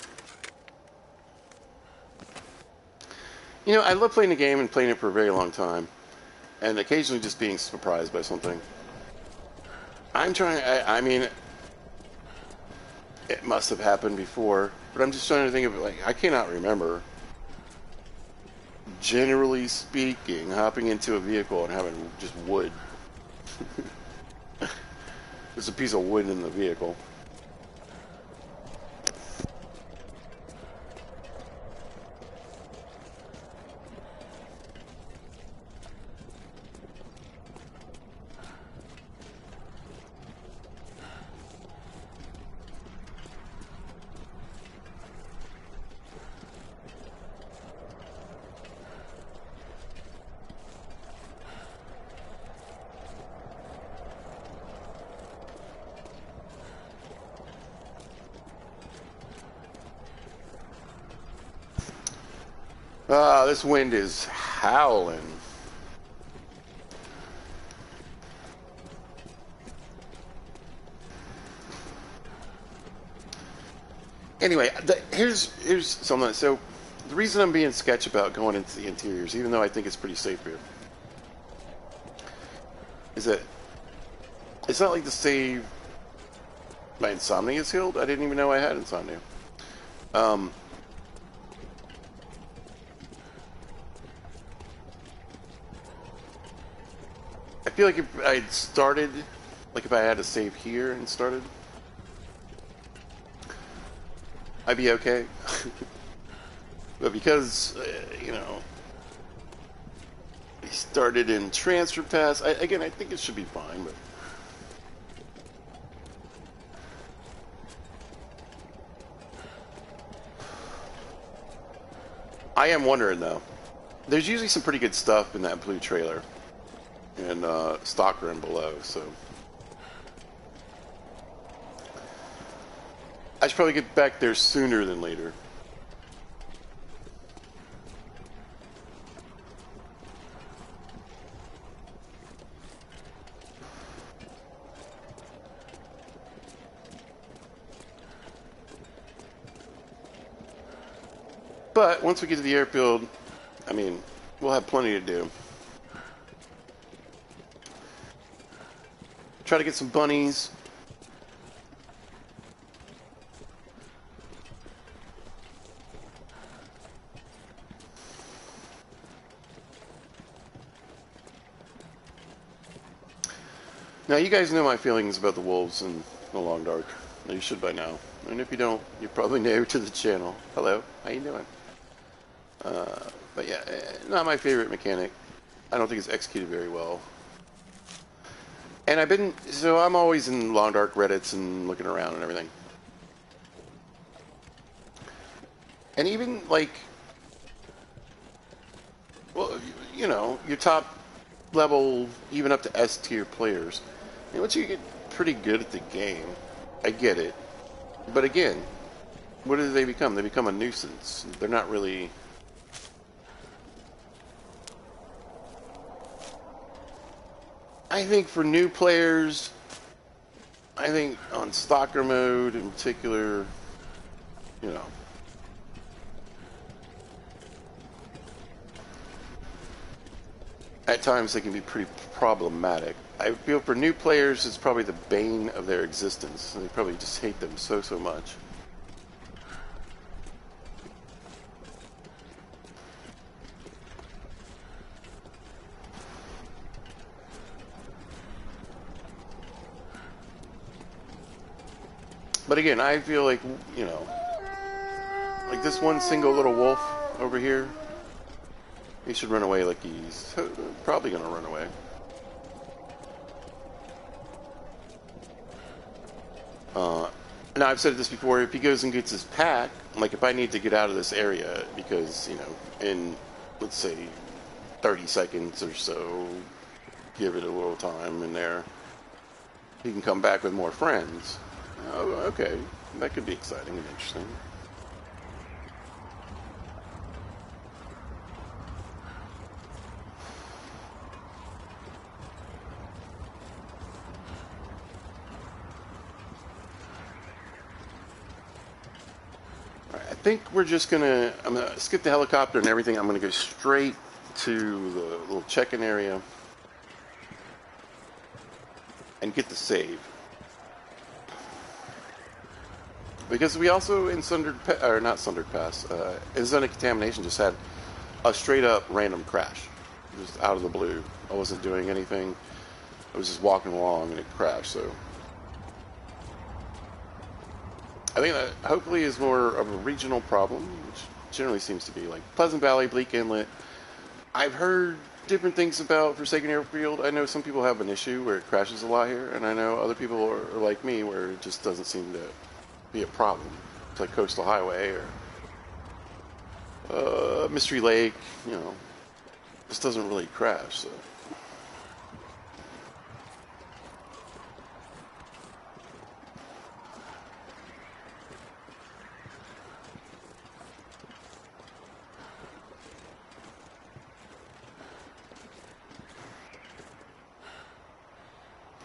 You know, I love playing the game and playing it for a very long time, and occasionally just being surprised by something. I'm trying. I mean, it must have happened before, but I'm just trying to think of it. Like, I cannot remember. Generally speaking, hopping into a vehicle and having just wood. There's a piece of wood in the vehicle. Ah, this wind is howling. Anyway, here's something. So, the reason I'm being sketch about going into the interiors, even though I think it's pretty safe here, is that it's not like to save my insomnia is healed. I didn't even know I had insomnia. I feel like if I'd started, like if I had to save here and started, I'd be okay. But because, you know, we started in transfer pass, again, I think it should be fine, but... I am wondering, though. There's usually some pretty good stuff in that blue trailer. And Stalker and below, so... I should probably get back there sooner than later. But once we get to the airfield, I mean, we'll have plenty to do. Try to get some bunnies. Now, you guys know my feelings about the wolves in the Long Dark. You should by now. And if you don't, you're probably new to the channel. Hello, how you doing? But yeah, not my favorite mechanic. I don't think it's executed very well. And I'm always in Long Dark Reddits and looking around and everything. And even, like, well, you know, your top level, even up to S tier players, once you get pretty good at the game, I get it. But again, what do they become? They become a nuisance. They're not really... I think for new players, I think on Stalker mode in particular, you know, at times they can be pretty problematic. I feel for new players, it's probably the bane of their existence. They probably just hate them so much. But again, I feel like, you know, like this one single little wolf over here, he should run away like he's probably going to run away. Now, I've said this before, if he goes and gets his pack, like if I need to get out of this area because, you know, in, let's say, 30 seconds or so, give it a little time in there, he can come back with more friends. Oh, okay. That could be exciting and interesting. I think we're just gonna, I'm gonna skip the helicopter and everything. I'm gonna go straight to the little check-in area and get the save. Because we also in or not Sundered Pass, in Zone Contamination just had a straight up random crash. Just out of the blue. I wasn't doing anything. I was just walking along and it crashed, so. I think that hopefully is more of a regional problem, which generally seems to be like Pleasant Valley, Bleak Inlet. I've heard different things about Forsaken Airfield. I know some people have an issue where it crashes a lot here, and I know other people are like me where it just doesn't seem to be a problem. It's like Coastal Highway or Mystery Lake, you know, just doesn't really crash, so.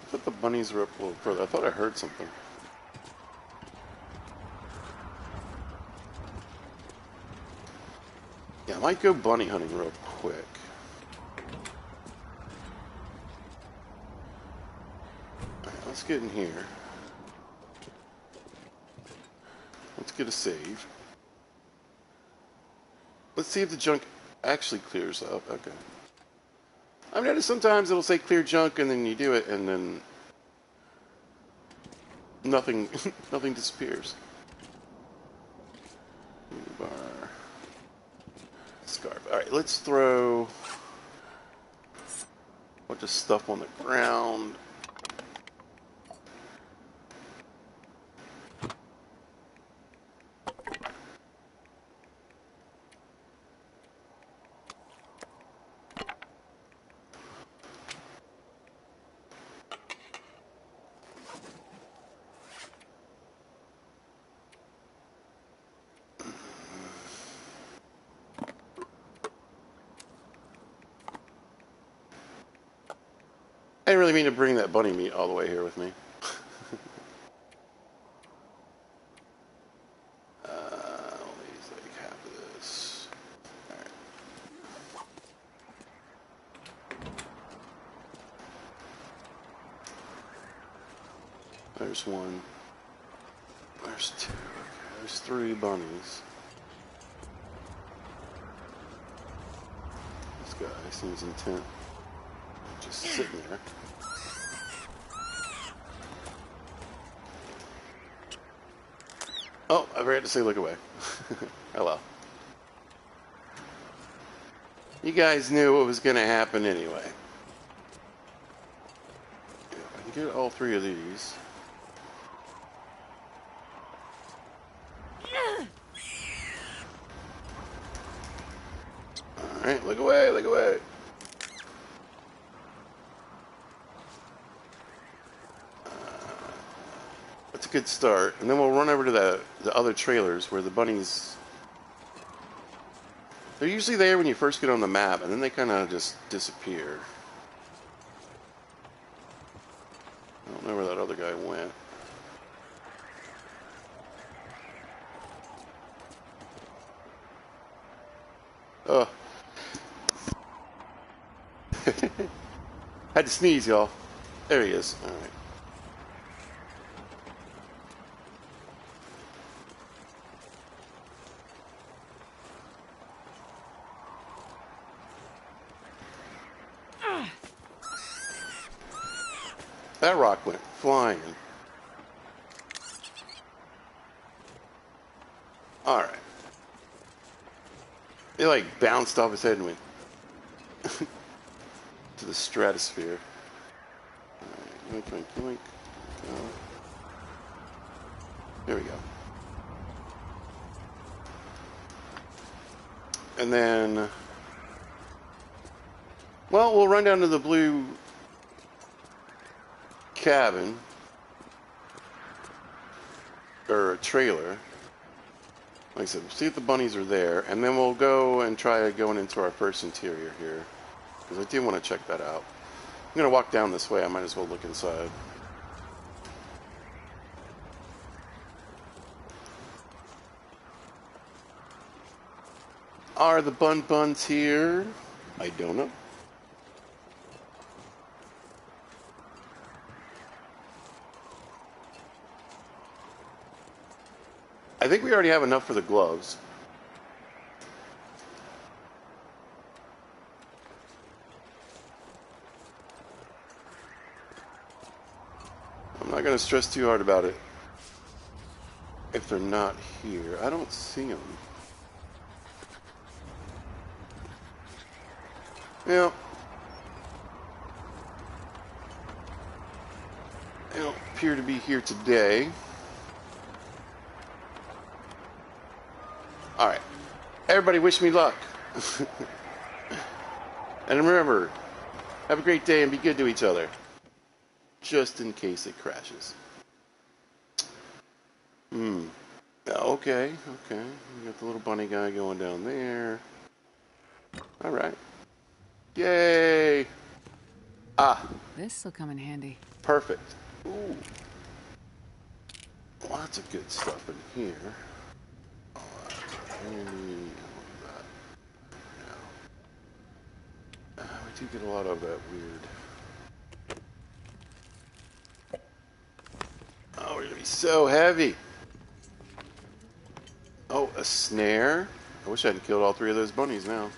I thought the bunnies were up a little further. I thought I heard something. Yeah, I might go bunny hunting real quick. Alright, let's get in here. Let's get a save. Let's see if the junk actually clears up. Okay. I've noticed sometimes it'll say clear junk and then you do it and then nothing nothing disappears. Bar. Scarf. Alright, let's throw a bunch of stuff on the ground. I didn't really mean to bring that bunny meat all the way here with me. I'll use like half of this. Alright. There's one. There's two. Okay, there's 3 bunnies. This guy seems intent. Just sitting there. Oh, I forgot to say look away. Hello. You guys knew what was going to happen anyway. If I can get all 3 of these. Alright, look away, look away. That's a good start. And then we'll run over to the other trailers where the bunnies... They're usually there when you first get on the map, and then they kind of just disappear. I don't know where that other guy went. Oh. Had to sneeze, y'all. There he is. All right. That rock went flying. All right. It like bounced off his head and went to the stratosphere. All right. Yoink, yoink, yoink. Go. There we go. And then, well, we'll run down to the blue cabin or a trailer. Like I said, see if the bunnies are there, and then we'll go and try going into our first interior here, because I do want to check that out. I'm going to walk down this way. I might as well look inside. Are the bun buns here? I don't know. I think we already have enough for the gloves. I'm not going to stress too hard about it if they're not here. I don't see them. Yeah. They don't appear to be here today. Alright. Everybody wish me luck. And remember, have a great day and be good to each other. Just in case it crashes. Okay. We got the little bunny guy going down there. Alright. Yay! Ah, This'll come in handy. perfect. Ooh. Lots of good stuff in here. Handy. We do get a lot of that weird. Oh, we're gonna be so heavy. Oh, a snare. I wish I hadn't killed all three of those bunnies now.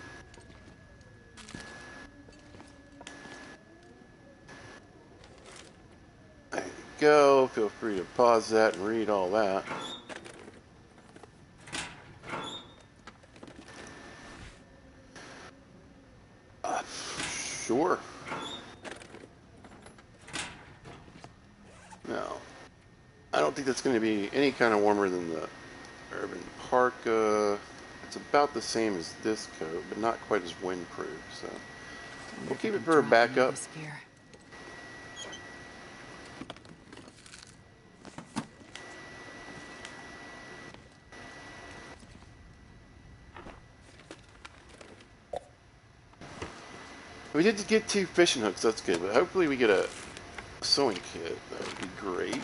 There you go. Feel free to pause that and read all that. Sure. No. I don't think that's going to be any kind of warmer than the Urban Parka. It's about the same as this coat, but not quite as windproof. So we'll keep it for a backup. We did get 2 fishing hooks. That's good, but hopefully we get a sewing kit. That would be great.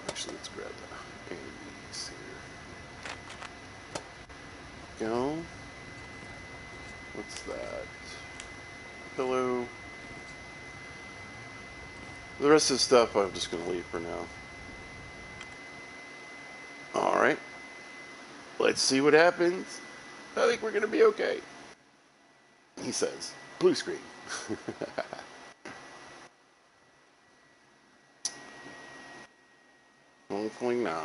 Actually, let's grab the ABs here. Go. What's that? Pillow. The rest of the stuff I'm just going to leave for now. Alright. Let's see what happens. I think we're going to be okay. He says. Blue screen. Hopefully not.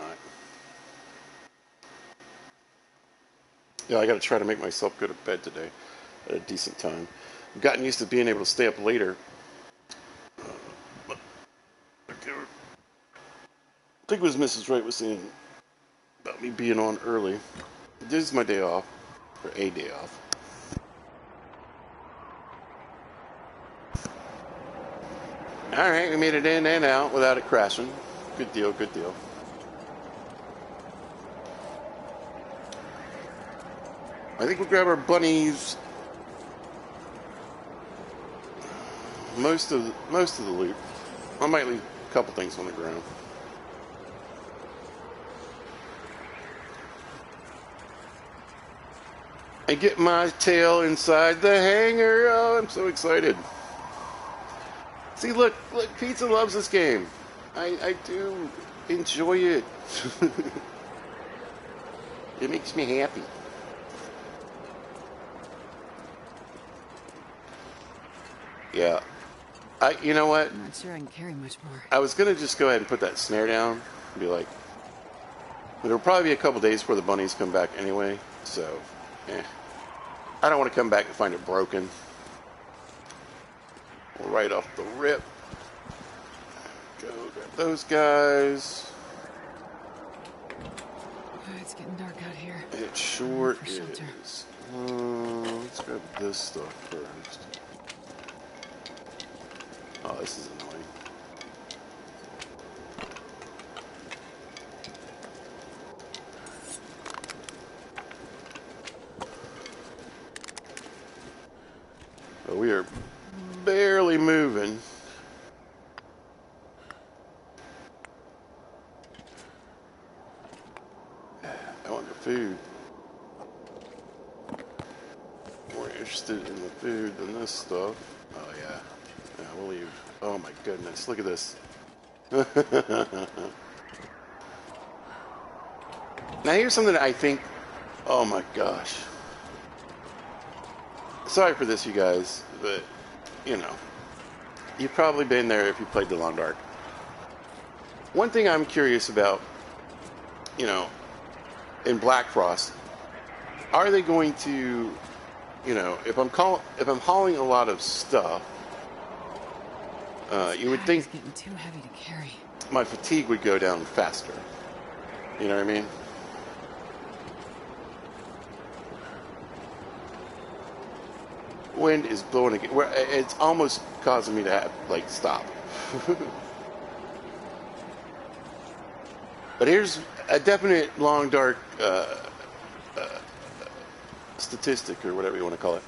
Yeah, I got to try to make myself go to bed today at a decent time. I've gotten used to being able to stay up later. I think it was Mrs. Wright was saying about me being on early. This is my day off, or a day off. Alright, we made it in and out without it crashing. Good deal, good deal. I think we'll grab our bunnies. Most of the loot. I might leave a couple things on the ground. And get my tail inside the hangar. Oh, I'm so excited. See, look, Pizza loves this game. I do enjoy it. It makes me happy. Yeah. You know what? I'm not sure I can carry much more. I was going to just go ahead and put that snare down and be like, it'll probably be a couple days before the bunnies come back anyway, so, I don't want to come back and find it broken. Right off the rip. Go grab those guys. It's getting dark out here. It sure is. Let's grab this stuff first. Oh, this is annoying. But we are barely moving. I want the food. interested in the food than this stuff. Oh, yeah. Yeah, we'll leave. Oh, my goodness. Look at this. Now, here's something that I think... Oh, my gosh. Sorry for this, you guys, but, you know, you've probably been there if you played The Long Dark. One thing I'm curious about, you know, in Black Frost, are they going to, you know, if I'm hauling a lot of stuff, you would think It's getting too heavy to carry. my fatigue would go down faster. You know what I mean? Wind is blowing again. It's almost causing me to have, like, stop. But here's a definite Long Dark statistic, or whatever you want to call it.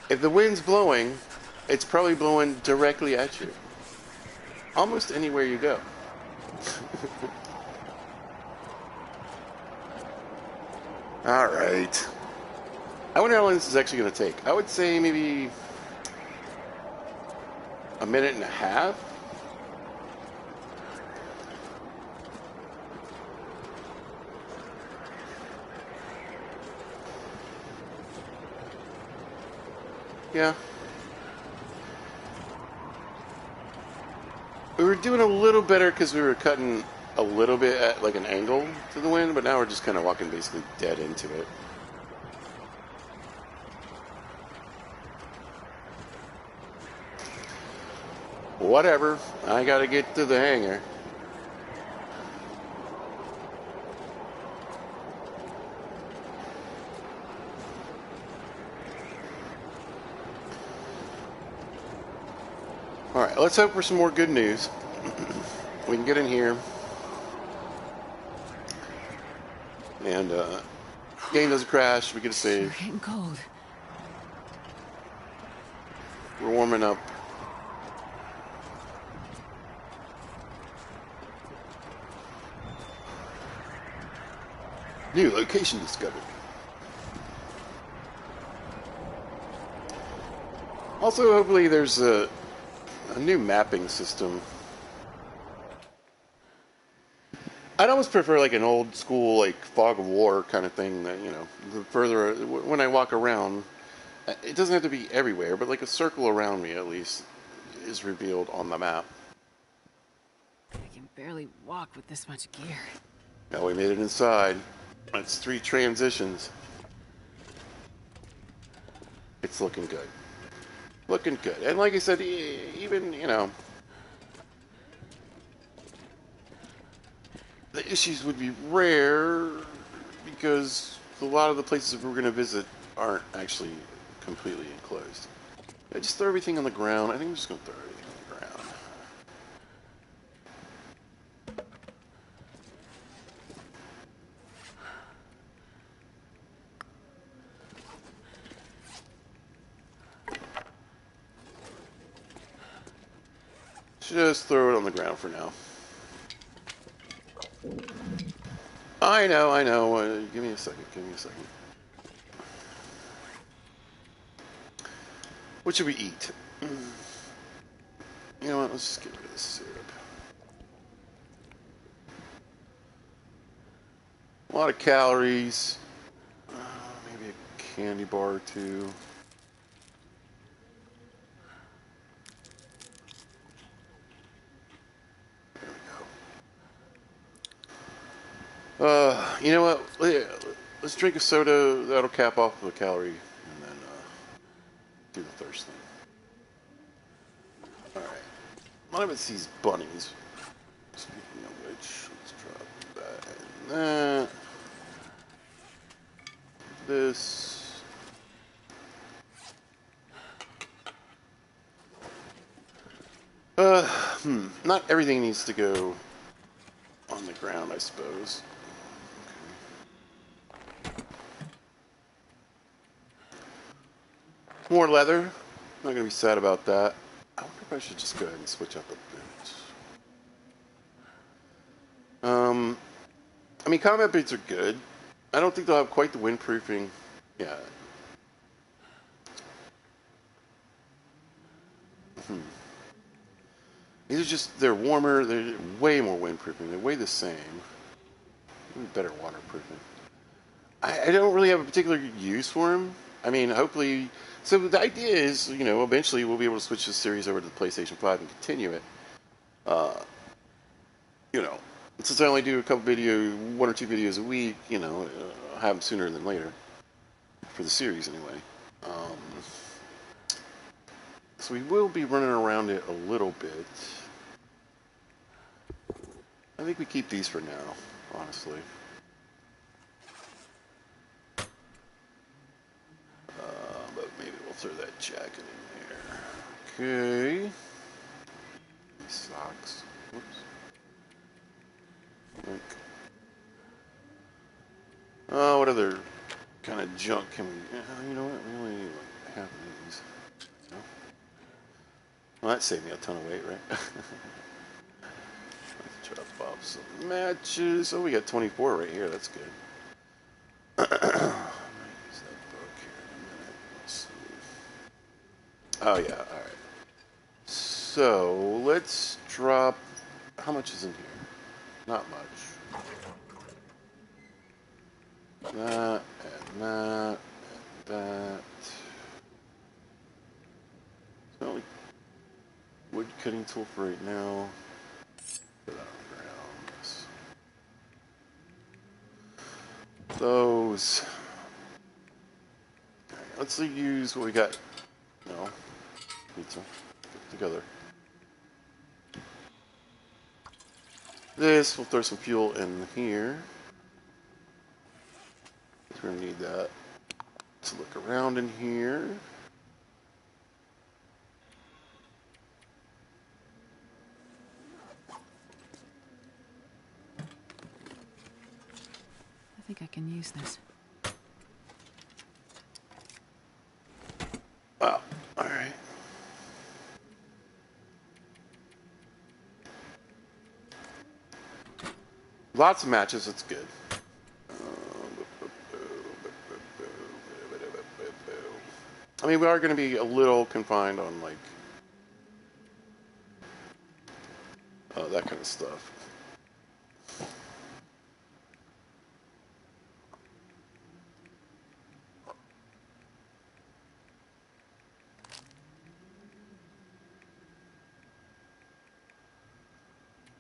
If the wind's blowing, it's probably blowing directly at you. Almost anywhere you go. Alright. I wonder how long this is actually going to take. I would say maybe a minute and a half. Yeah. We were doing a little better because we were cutting a little bit at like an angle to the wind, but now we're just kind of walking basically dead into it. Whatever. I gotta get to the hangar. Alright, let's hope for some more good news. We can get in here. And, game doesn't crash. We get a save. Sure getting cold. We're warming up. New location discovered. Also, hopefully there's a new mapping system. I'd almost prefer like an old school, like fog of war kind of thing that, you know, the further, when I walk around, it doesn't have to be everywhere, but like a circle around me at least is revealed on the map. I can barely walk with this much gear. Now we made it inside. That's 3 transitions. It's looking good. Looking good. And like I said, even, you know, the issues would be rare because a lot of the places we're going to visit aren't actually completely enclosed. I just throw everything on the ground. I think I'm just going to throw everything on the ground. Just throw it on the ground for now. I know, I know. Give me a second, give me a second. What should we eat? You know what, let's just get rid of this syrup. A lot of calories. Maybe a candy bar or two. You know what? Let's drink a soda. That'll cap off the calorie, and then do the thirst thing. All right. One of it's these bunnies. Speaking of which, let's drop that and that. This. Not everything needs to go on the ground, I suppose. More leather. Not gonna be sad about that. I wonder if I should just go ahead and switch out the boots. I mean, combat boots are good. I don't think they'll have quite the windproofing. Yeah. These are just, they're warmer, they're way more windproofing, they weigh the same. Even better waterproofing. I don't really have a particular use for them. I mean, hopefully, so the idea is, you know, eventually we'll be able to switch this series over to the PlayStation 5 and continue it. You know, since I only do a couple one or two videos a week, you know, I'll have them sooner than later. For the series, anyway. Um, so we will be running around it a little bit. I think we keep these for now, honestly. But maybe we'll throw that jacket in there. Okay. These socks. Whoops. Like, what other kind of junk can we... you know what? We only need like half of these. No? Well, that saved me a ton of weight, right? Let's drop off some matches. Oh, we got 24 right here. That's good. I might use that book here in a minute. Let's see. Oh, yeah. All right. So, let's drop... How much is in here? Not much. That, and that, and that. So, only wood cutting tool for right now. Put that on the ground. Those. Okay, let's use what we got. No. Pizza. Get together. This, we'll throw some fuel in here. We're going to need that. Let's look around in here. I think I can use this. Oh, alright. Lots of matches, that's good. I mean, we are going to be a little confined on, like, that kind of stuff.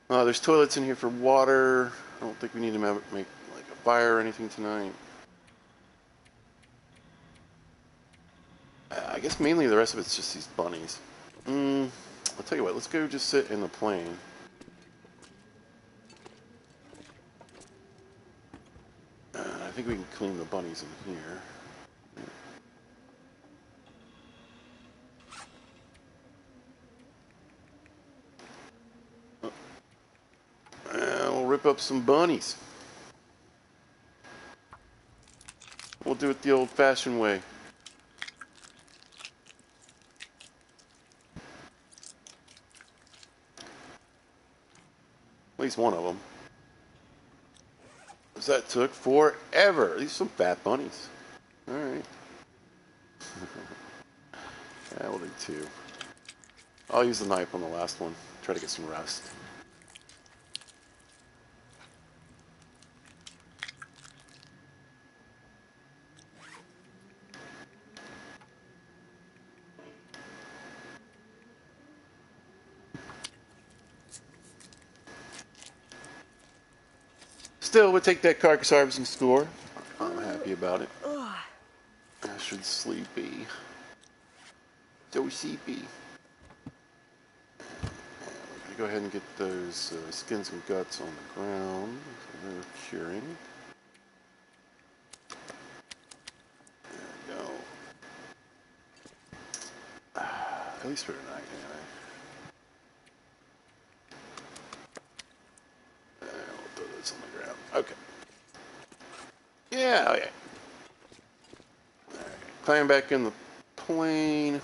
There's toilets in here for water. I don't think we need to make, like, a fire or anything tonight. I guess mainly the rest of it's just these bunnies. I'll tell you what, let's go just sit in the plane. I think we can clean the bunnies in here. We'll rip up some bunnies. We'll do it the old-fashioned way. At least one of them. Because that took forever. These are some fat bunnies. Alright. Yeah, we'll do two. I'll use the knife on the last one. Try to get some rest. Still, we'll take that carcass harvesting score. I'm happy about it. I should sleepy. So sleepy. Go ahead and get those skins and guts on the ground. So they're curing. There we go. At least for tonight, anyway. We'll throw this on the ground. Okay. Yeah, okay. Alright. Climb back in the plane.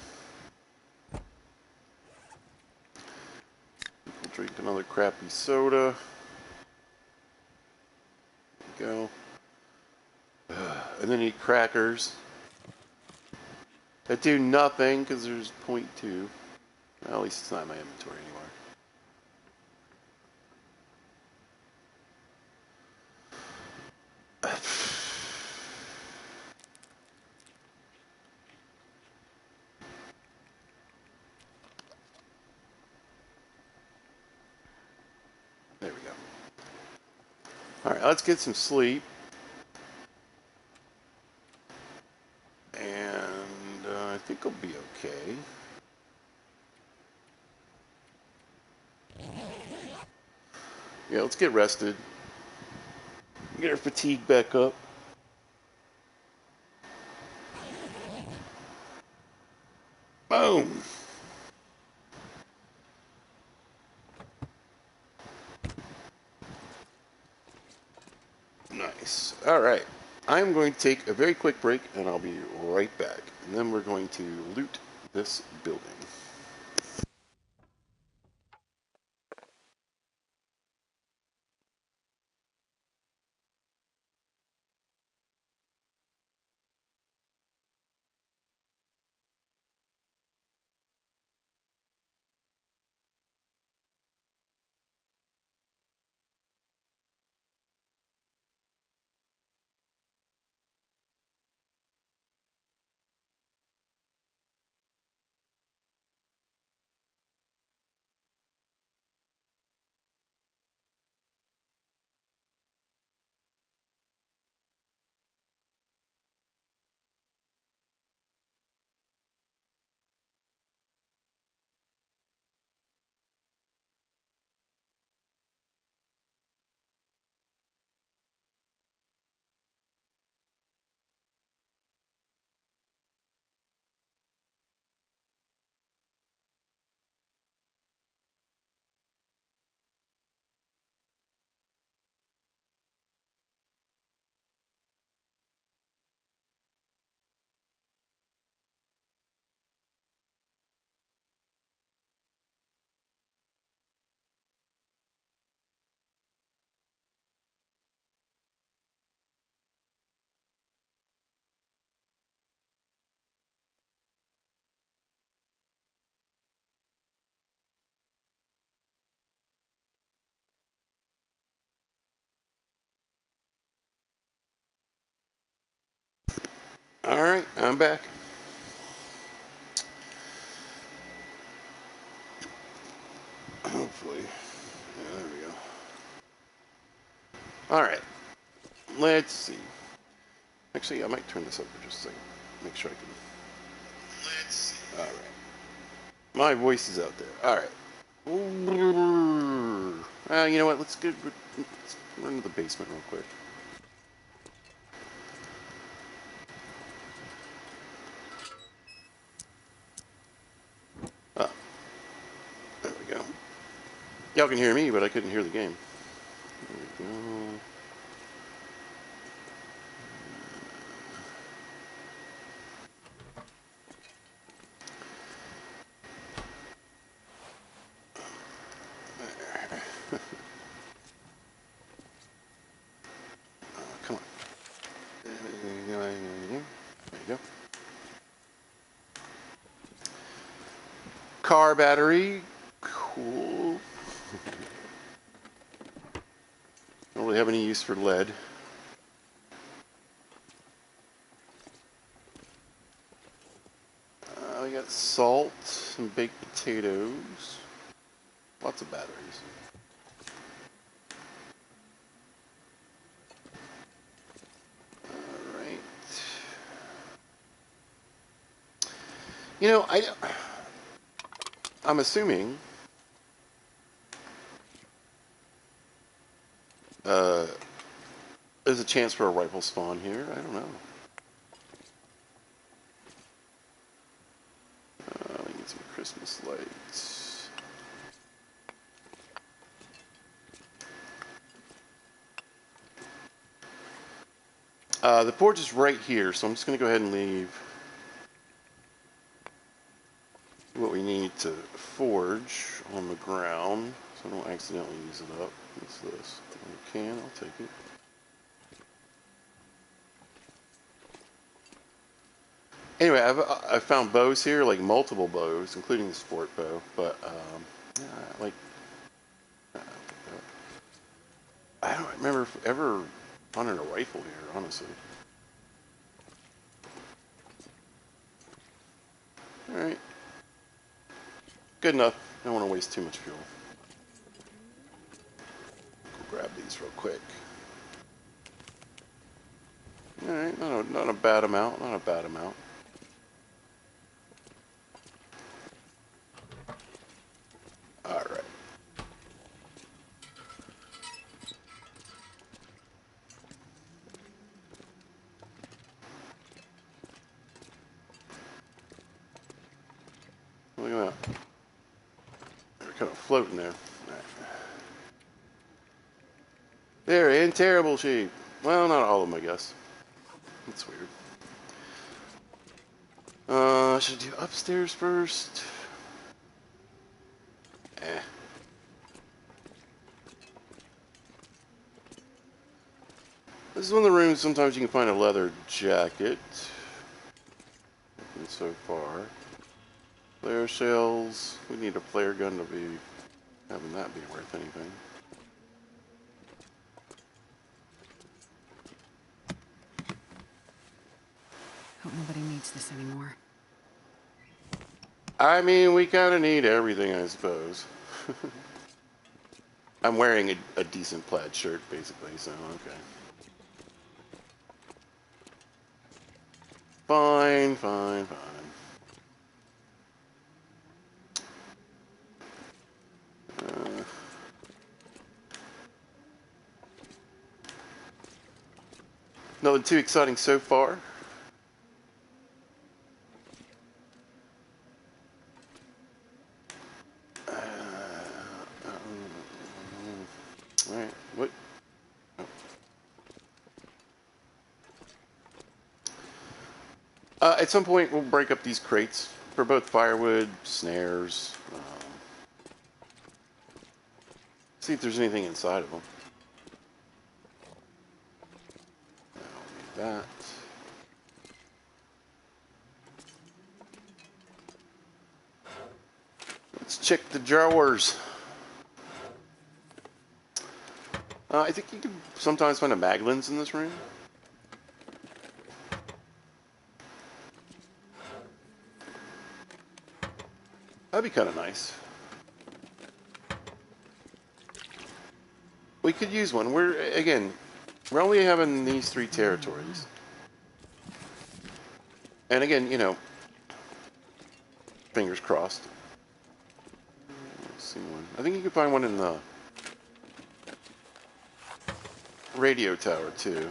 Drink another crappy soda. There we go. And then eat crackers that do nothing because there's 0.2. Well, at least it's not in my inventory anymore. There we go. Alright, let's get some sleep. And I think I'll be okay. Yeah, let's get rested. Get our fatigue back up. Boom! Nice. Alright. I'm going to take a very quick break and I'll be right back. And then we're going to loot this building. Alright, I'm back. Hopefully. Yeah, there we go. Alright. Let's see. Actually, I might turn this up for just a second. Make sure I can. Let's see. Alright. My voice is out there. Alright. You know what? Let's run to the basement real quick. Oh, there we go. Y'all can hear me, but I couldn't hear the game. There we go. Come on. There you go. Car battery. Cool. Don't really have any use for lead. We got salt, some baked potatoes. Lots of batteries. Alright. You know, I'm assuming there's a chance for a rifle spawn here. I don't know. We need some Christmas lights. The forge is right here, so I'm just going to go ahead and leave what we need to forge on the ground, so I don't accidentally use it up. What's this? I can, I'll take it. Anyway, I've found bows here, like multiple bows, including the sport bow. But yeah, like I don't remember ever finding a rifle here, honestly. All right, good enough. I don't want to waste too much fuel. Go grab these real quick. All right, not a bad amount. Not a bad amount. All right. Look at that. They're kind of floating there. All right. They're in terrible shape. Well, not all of them, I guess. That's weird. Should I do upstairs first? Eh. This is one of the rooms. Sometimes you can find a leather jacket. And so far, flare shells. We need a flare gun to be having that be worth anything. Hope nobody needs this anymore. I mean, we kind of need everything, I suppose. I'm wearing a decent plaid shirt, basically, so okay. Fine, fine, fine. Nothing too exciting so far. Alright, what? At some point, we'll break up these crates for both firewood, snares. See if there's anything inside of them. I don't need that. Let's check the drawers. I think you can sometimes find a mag lens in this room. That'd be kind of nice. We could use one. We're only having these 3 territories. And again, you know, fingers crossed. Let's see one. I think you can find one in the radio tower too.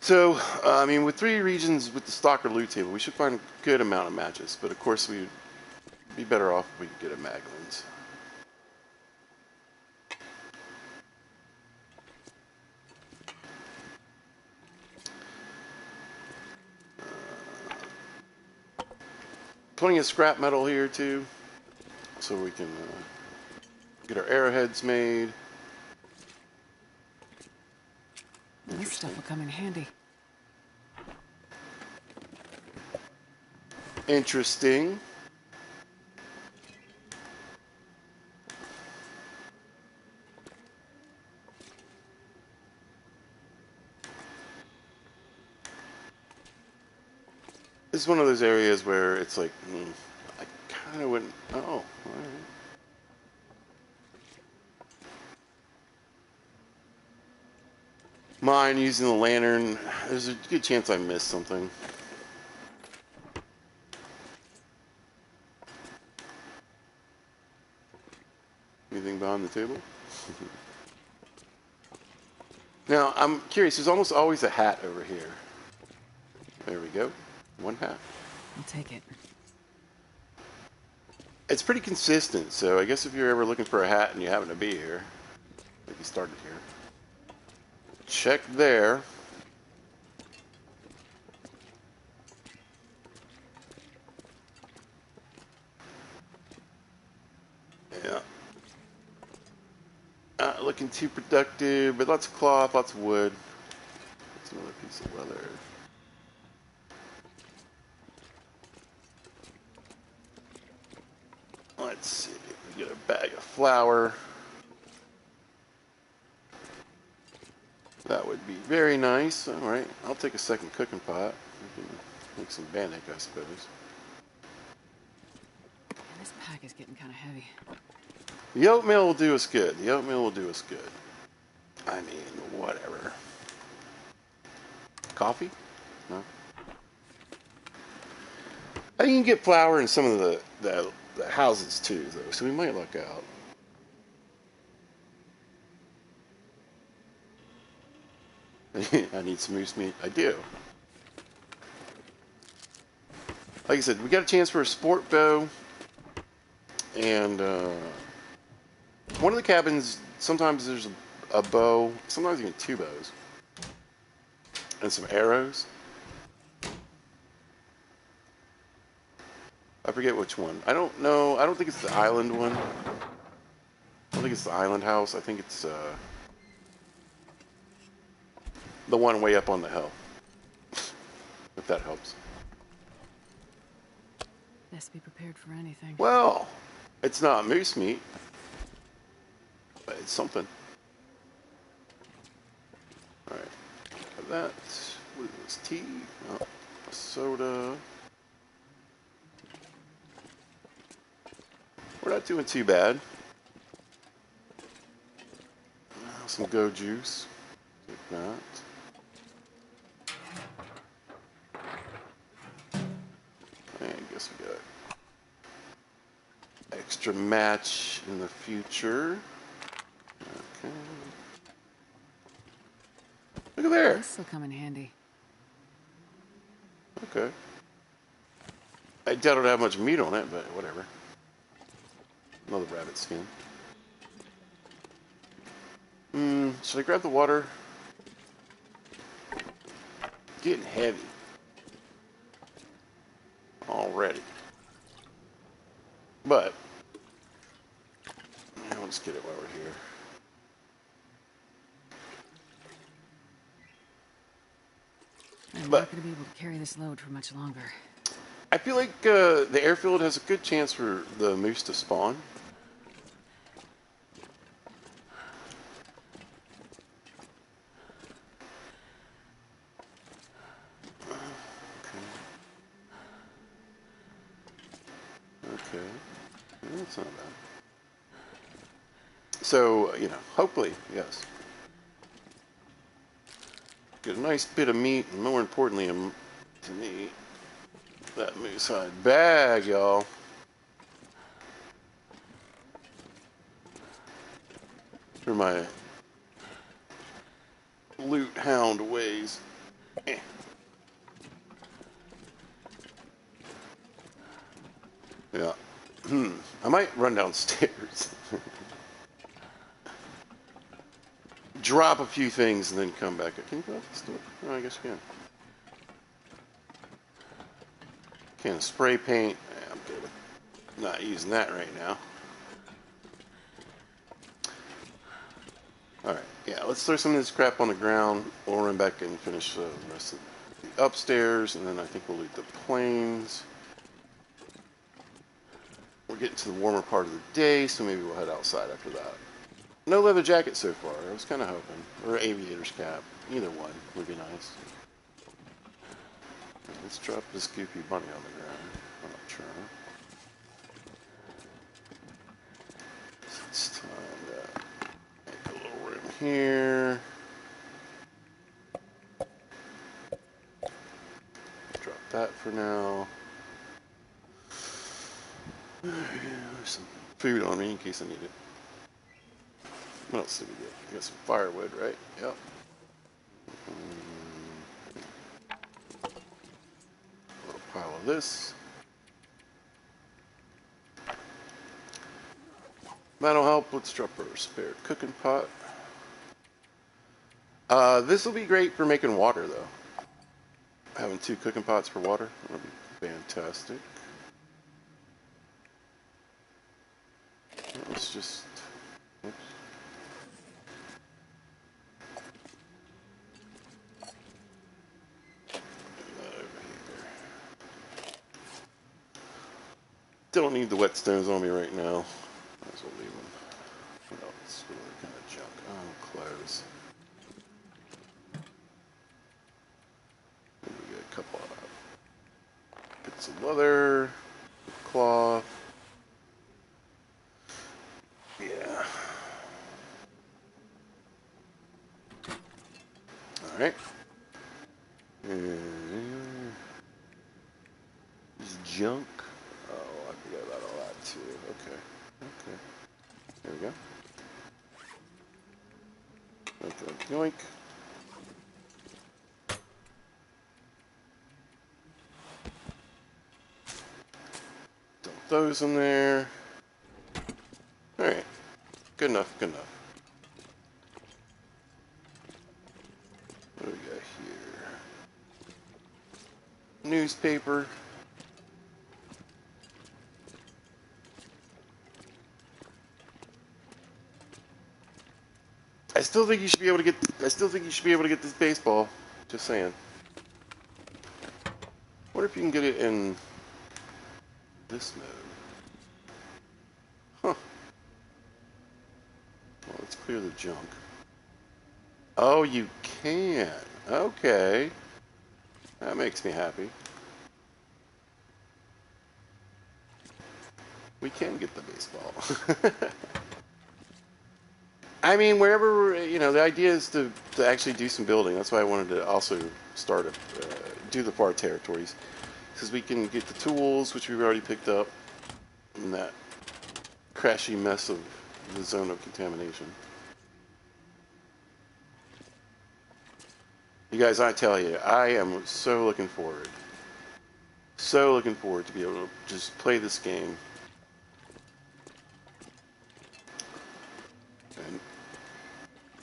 So, I mean, with 3 regions with the stock or loot table, we should find a good amount of matches. But of course, we'd be better off if we could get a mag lens. Plenty of scrap metal here too, so we can get our arrowheads made. This stuff will come in handy. Interesting. This is one of those areas where it's like, I kind of wouldn't. Oh, all right. Mine using the lantern. There's a good chance I missed something. Anything behind the table? Now, I'm curious. There's almost always a hat over here. There we go. 1 hat. I'll take it. It's pretty consistent, so I guess if you're ever looking for a hat and you happen to be here, like you started here, check there. Yeah. Not looking too productive, but lots of cloth, lots of wood. That's another piece of leather. Let's see. We get a bag of flour. That would be very nice. All right, I'll take a second cooking pot. We can make some bannock, I suppose. Man, this pack is getting kind of heavy. The oatmeal will do us good. The oatmeal will do us good. I mean, whatever. Coffee? No. I think you can get flour in some of the houses too, though, so we might luck out. I need some moose meat. I do. Like I said, we got a chance for a sport bow, and one of the cabins, sometimes there's a bow, sometimes even two bows, and some arrows. I forget which one. I don't know. I don't think it's the island one. I don't think it's the island house. I think it's the one way up on the hill. If that helps. Best be prepared for anything. Well, it's not moose meat, but it's something. All right. Got that. What is this? Tea? Oh, soda. We're not doing too bad. Some go juice. Take that. And I guess we got extra match in the future. Okay. Look at there. This will come in handy. Okay. I doubt it'll have much meat on it, but whatever. Another rabbit skin. Should I grab the water? Getting heavy. Already. But, I'll just get it while we're here. I'm not going to be able to carry this load for much longer. I feel like the airfield has a good chance for the moose to spawn. Okay. That's not bad. So, hopefully, yes. Get a nice bit of meat, and more importantly, to me, that moose hide bag, y'all. For my loot hound ways. Yeah. I might run downstairs. Drop a few things and then come back. Can you go out this door? Oh, I guess you can. Can of spray paint. I'm good with not using that right now. Alright, yeah, let's throw some of this crap on the ground. We'll run back and finish the rest of the upstairs, and then I think we'll loot the planes. We're getting to the warmer part of the day, so maybe we'll head outside after that. No leather jacket so far. I was kind of hoping. Or aviator's cap. Either one would be nice. Let's drop this goofy bunny on the ground. I'm not sure. It's time to make a little room here. Drop that for now. There's some food on me in case I need it. What else did we get? We got some firewood, right? Yep. A little pile of this. That'll help. Let's drop our spare cooking pot. This will be great for making water, though. Having 2 cooking pots for water. That'll be fantastic. Let's just... Oops. Over here. Don't need the whetstones on me right now. Might as well leave them. What else? What other kind of junk? Oh, clothes. Maybe we got a couple of bits of leather, cloth. Yeah. Alright. This junk. Oh, I forgot about all that too. Okay. Okay. There we go. Okay. Yoink. Dump those in there. Alright. Good enough, good enough. What do we got here? Newspaper. I still think you should be able to get this baseball. Just saying. What if you can get it in this mode? Huh. Well, let's clear the junk. Oh, you can. Okay. That makes me happy. We can get the baseball. I mean, wherever, the idea is to actually do some building. That's why I wanted to also start do the far territories. Because we can get the tools, which we've already picked up, in that crashy mess of the zone of contamination. You guys, I tell you, I am so looking forward. So looking forward to be able to just play this game. And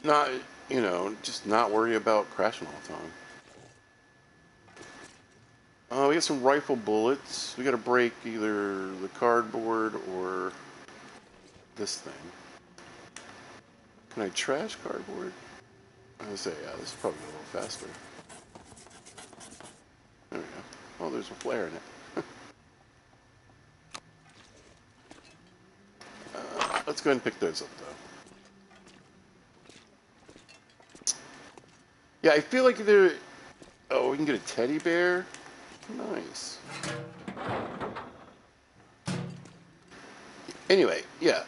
not, just not worry about crashing all the time. We got some rifle bullets. We got to break either the cardboard or this thing. Can I trash cardboard? I would say, yeah, this is probably a little faster. There we go. Oh, there's a flare in it. Let's go ahead and pick those up, though. Yeah, I feel like they're... Oh, we can get a teddy bear? Nice. Anyway, yeah.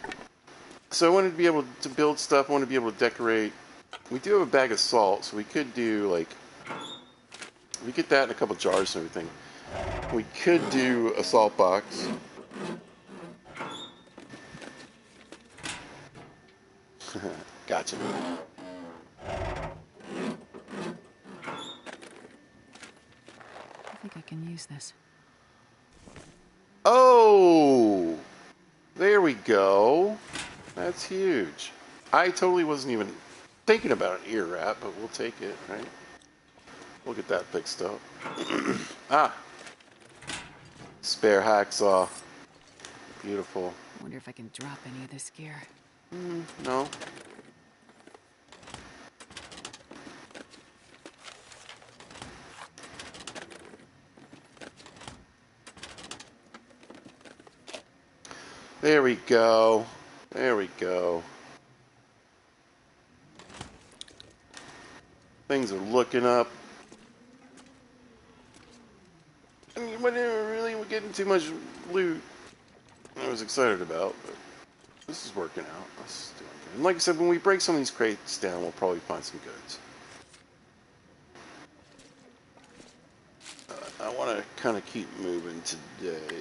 So I wanted to be able to build stuff. I wanted to be able to decorate. We do have a bag of salt, so we could do, like... We get that in a couple jars and everything. We could do a salt box. Gotcha. I think I can use this. Oh! There we go. That's huge. I totally wasn't even thinking about an ear wrap, but we'll take it, right? We'll get that fixed up. Ah! Spare hacksaw. Beautiful. I wonder if I can drop any of this gear. No. There we go. There we go. Things are looking up. I mean, we didn't really getting too much loot I was excited about, but this is working out. This is doing good. And like I said, when we break some of these crates down, we'll probably find some goods. I want to kind of keep moving today.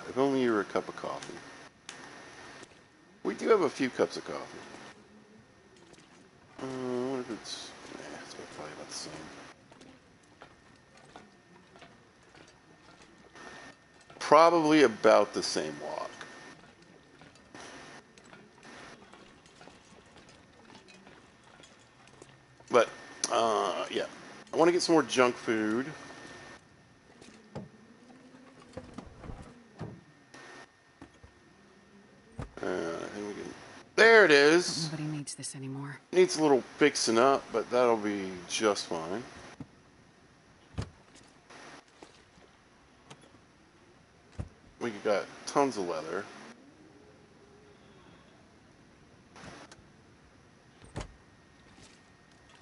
If only you were a cup of coffee. We do have a few cups of coffee. I wonder if it's... it's probably about the same. Probably about the same walk. But, yeah. I want to get some more junk food. I think we can... There it is. Nobody needs this anymore. Needs a little fixing up, but that'll be just fine. We got tons of leather.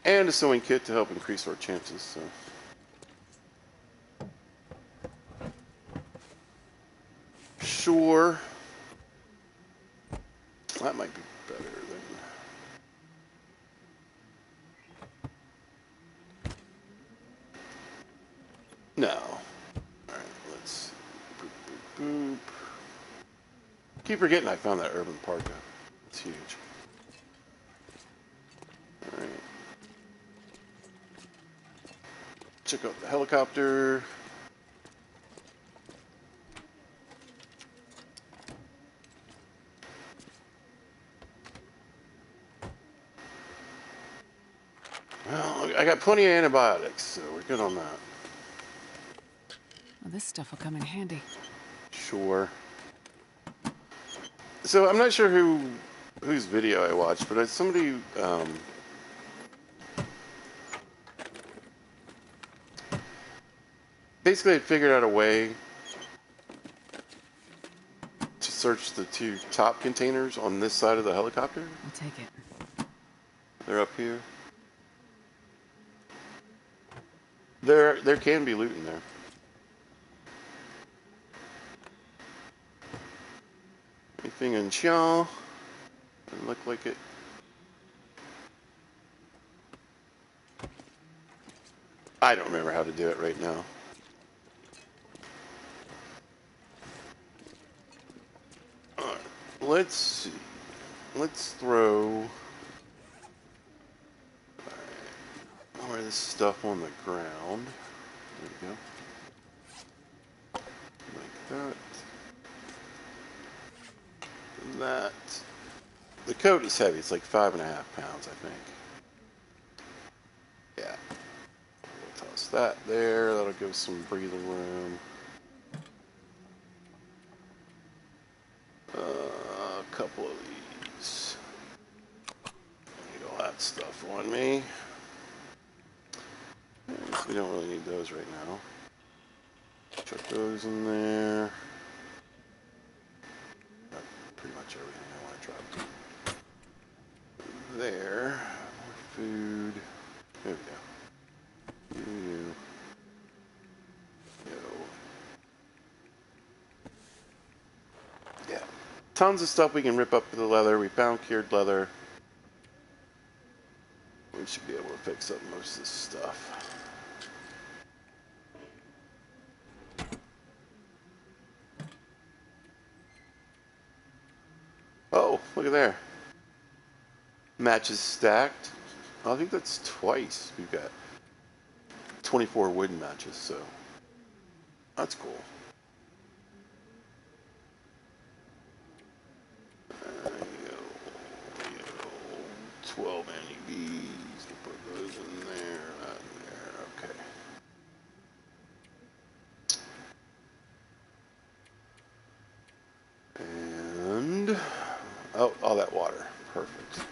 And a sewing kit to help increase our chances, so. Sure. That might be better than... No. Alright, let's... Boop, boop, boop. Keep forgetting I found that urban parka. It's huge. Alright. Check out the helicopter. Well, I got plenty of antibiotics, so we're good on that. Well, this stuff will come in handy. Sure. So I'm not sure whose video I watched, but somebody basically had figured out a way to search the two top containers on this side of the helicopter. I'll take it. They're up here. There can be loot in there. Anything in Chia? Doesn't look like it. I don't remember how to do it right now. Alright, let's see. Let's throw more of this stuff on the ground. There we go. Like that. And that. The coat is heavy. It's like 5.5 pounds, I think. Yeah. We'll toss that there. That'll give us some breathing room. A couple of these. Need all that stuff on me. We don't really need those right now. Chuck those in there. Got pretty much everything I want to drop. There. More food. There we go. Yeah. Tons of stuff we can rip up with the leather. We found cured leather. We should be able to fix up most of this stuff. Oh, look at there. Matches stacked. I think that's twice. We've got 24 wooden matches, so that's cool. 12 NEBs. We'll put those in there, that in there. Okay. And oh, all that water. Perfect.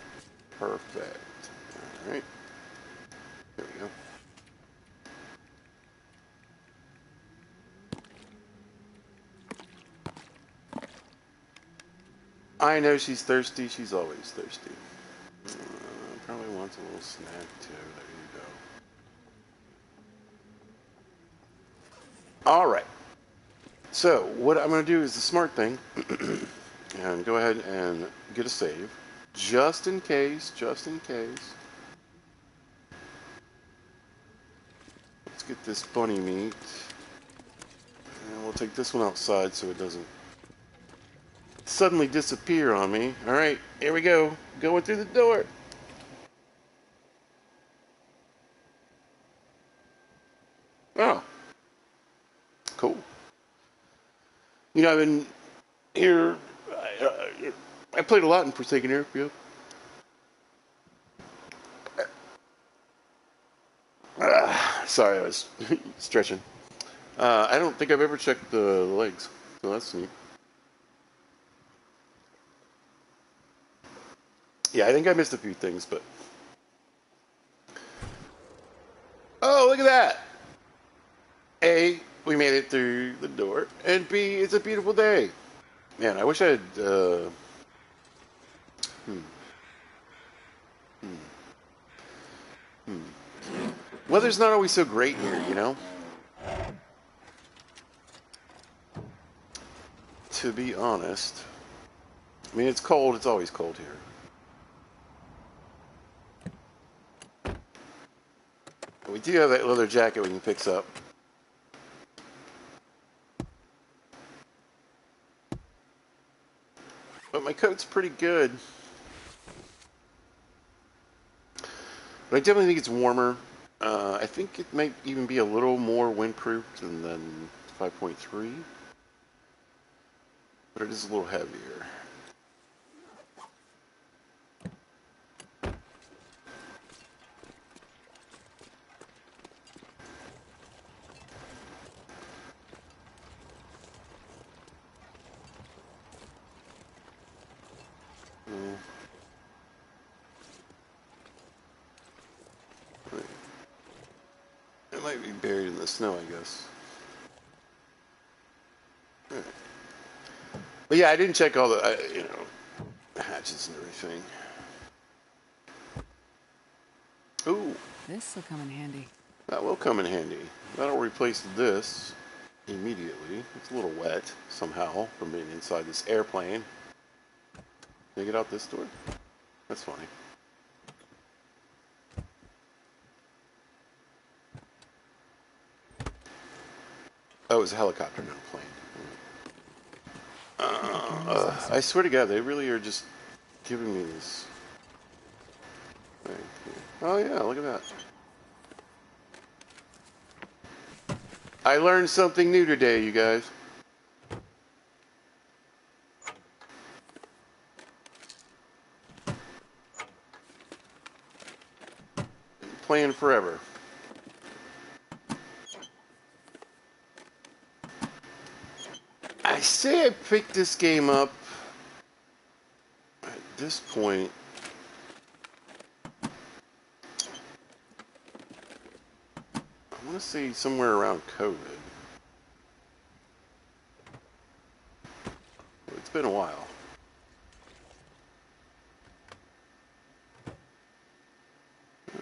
Perfect. All right. There we go. I know she's thirsty. She's always thirsty. Probably wants a little snack too. There you go. All right. So what I'm going to do is the smart thing, and go ahead and get a save, just in case. Just in case. Let's get this bunny meat, and we'll take this one outside so it doesn't suddenly disappear on me. All right, here we go. Going through the door. Oh, cool. You know, I've been here. I played a lot in Forsaken Airfield. Sorry, I was stretching. I don't think I've ever checked the legs, so that's neat. Yeah, I think I missed a few things, but oh, look at that! A, we made it through the door, and B, it's a beautiful day. Man, I wish I had. Hmm, hmm, hmm. Weather's not always so great here, you know. To be honest, I mean it's cold. It's always cold here. We do have that leather jacket we can fix up. But my coat's pretty good. But I definitely think it's warmer. I think it might even be a little more windproof than 5.3. But it is a little heavier. Mm. It might be buried in the snow, I guess. Right. But yeah, I didn't check all the, hatches and everything. Ooh, This will come in handy. that will come in handy. That'll replace this immediately. It's a little wet somehow from being inside this airplane. Can I get out this door? That's funny. Oh, it was a helicopter, not a plane. I swear to God, they really are just giving me this. Right here. Oh yeah, look at that. I learned something new today, you guys. Been playing forever. I say I picked this game up at this point. I want to say somewhere around COVID. It's been a while.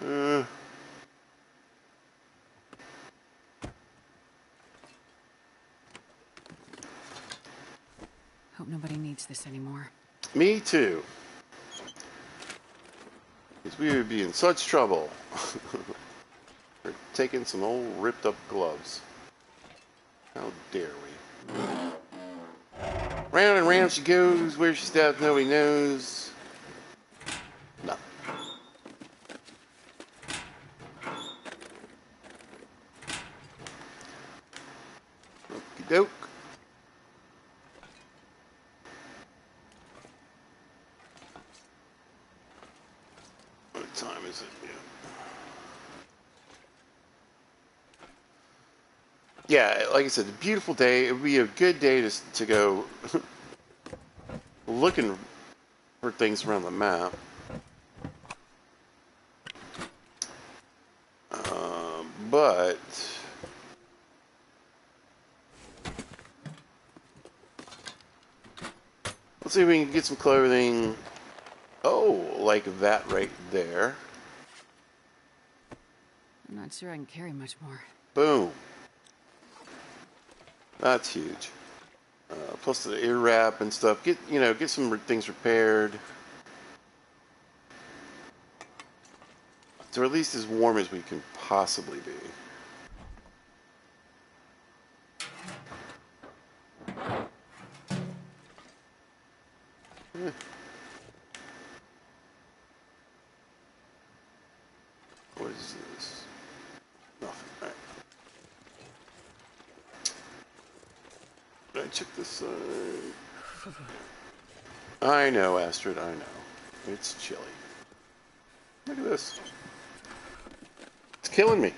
Uh, Hope nobody needs this anymore. Me too. Because we would be in such trouble. For taking some old ripped up gloves. How dare we? Round and round she goes. Where she stops, nobody knows. Nothing. Okey doke. What time is it? Yeah, like I said, a beautiful day. It would be a good day to go looking for things around the map. But let's see if we can get some clothing. Oh, like that right there. I'm not sure I can carry much more. Boom. That's huge. Plus the ear wrap and stuff. Get some things repaired. So at least as warm as we can possibly be. Eh. What is this? Nothing. All right. Did I check this side? I know, Astrid, I know. It's chilly. Look at this. It's killing me.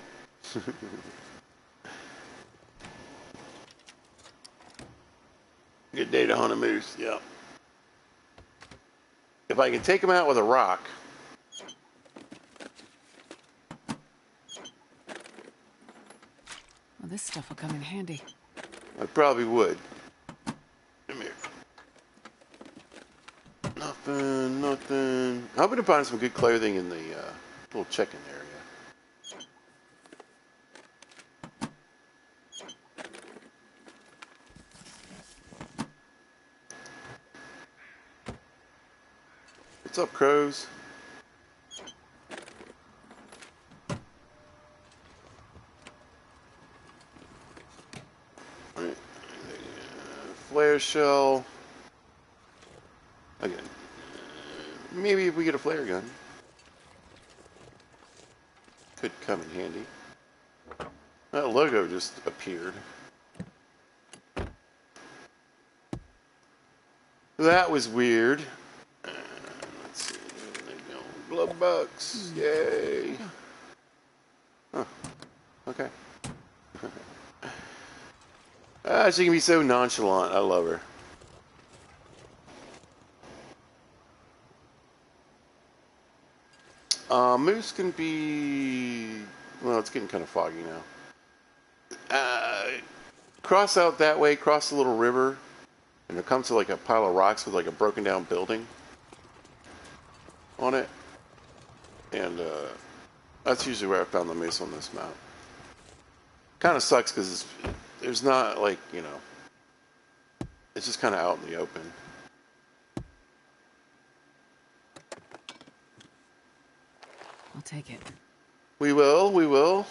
Good day to hunt a moose, yeah. If I can take him out with a rock. Well, this stuff will come in handy. I probably would. Come here. Nothing, nothing. I'm hoping to find some good clothing in the little check-in area. What's up, crows? Alright. Flare shell. Again. Maybe if we get a flare gun. Could come in handy. That logo just appeared. That was weird. Let's see. There they go. Glove box. Yay. Huh. Okay. She can be so nonchalant. I love her. Moose can be... Well, it's getting kind of foggy now. Cross out that way, cross the little river, and it comes to like a pile of rocks with like a broken down building on it. And that's usually where I found the moose on this map. Kind of sucks because there's not like, you know, it's just kind of out in the open. I'll take it. We will, we will.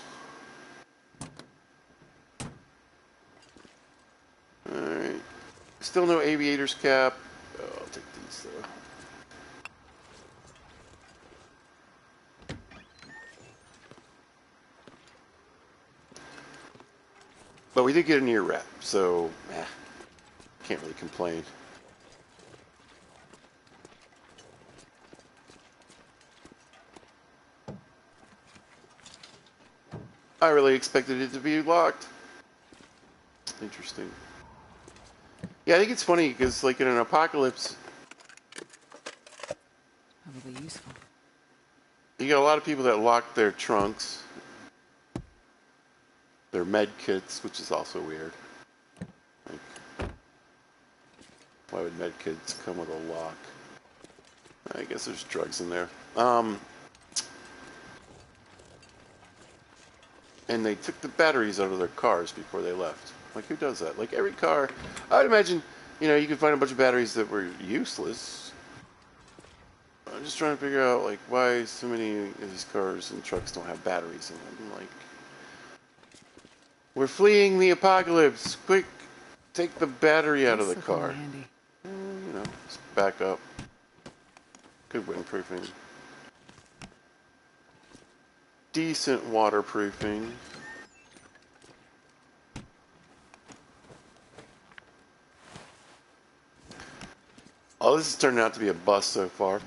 Alright. Still no aviator's cap. Oh, I'll take these though. But we did get an ear wrap, so can't really complain. I really expected it to be locked. Interesting. Yeah, I think it's funny because, like, in an apocalypse, Probably useful. you got a lot of people that lock their trunks, their med kits, which is also weird. Like, why would med kits come with a lock? I guess there's drugs in there. And they took the batteries out of their cars before they left. Like, who does that? Like, every car... I would imagine, you know, you could find a bunch of batteries that were useless. I'm just trying to figure out, like, why so many of these cars and trucks don't have batteries in them. Like, we're fleeing the apocalypse. Quick, take the battery out of the car. Handy. You know, just back up. Good windproofing. Decent waterproofing. Oh, this is turning out to be a bust so far.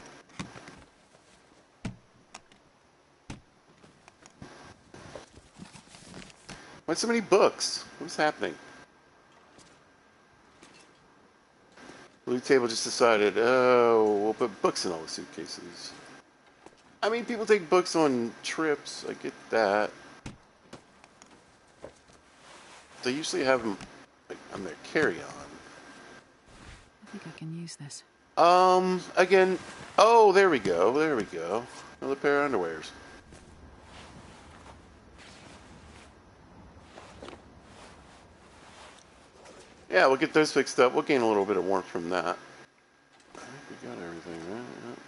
Why so many books? What's happening? Loot table just decided, oh, we'll put books in all the suitcases. I mean, people take books on trips. I get that. They usually have them like, on their carry-on. I think I can use this. Again, oh, there we go. There we go. Another pair of underwears. Yeah, we'll get those fixed up. We'll gain a little bit of warmth from that. I think we got everything, right? Yep.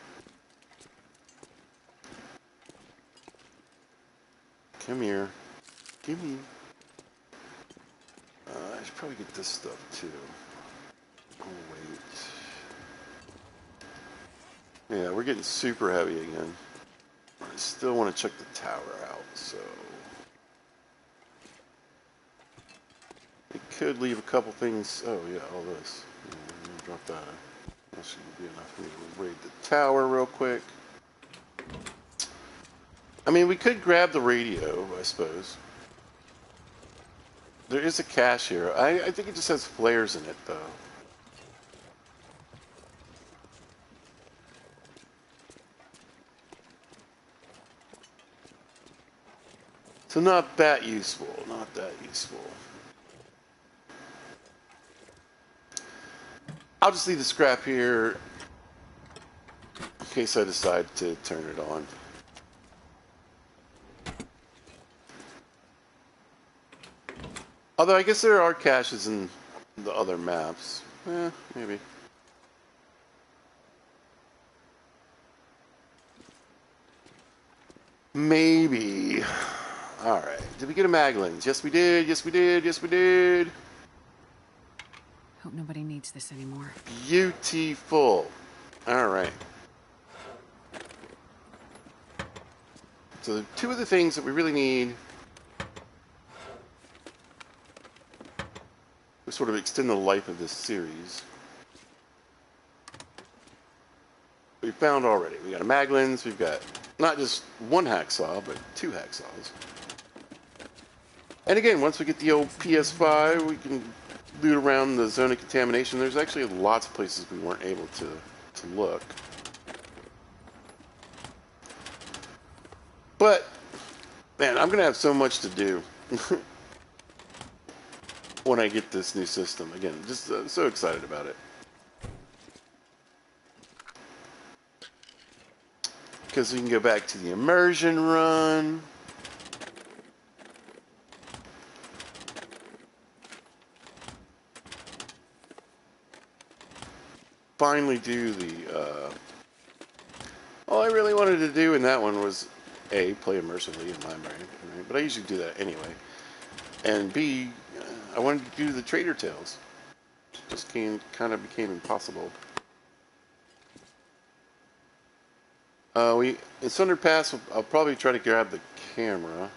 Come here. Give me. I should probably get this stuff too. Oh, wait. Yeah, we're getting super heavy again. I still want to check the tower out, so. It could leave a couple things. Oh, yeah, all this. Drop that in. That should be enough for me to raid the tower real quick. I mean, we could grab the radio, I suppose. There is a cache here. I think it just has flares in it, though. So not that useful. Not that useful. I'll just leave the scrap here in case I decide to turn it on. Although I guess there are caches in the other maps. Maybe. Maybe. Alright. Did we get a Maglins? Yes, we did. Yes, we did. Yes, we did. Hope nobody needs this anymore. Beautiful. Alright. So two of the things that we really need to sort of extend the life of this series, we found already. We got a Maglins, we've got not just one hacksaw, but two hacksaws. And again, once we get the old PS5, we can loot around the zone of contamination. There's actually lots of places we weren't able to look. But, man, I'm going to have so much to do when I get this new system. Again, just so excited about it. Because we can go back to the immersion run. Finally do the... all I really wanted to do in that one was, A, play immersively in my brain, right? But I usually do that anyway. And B, I wanted to do the Trader Tales. It just kind of became impossible. In Thunder Pass, I'll probably try to grab the camera.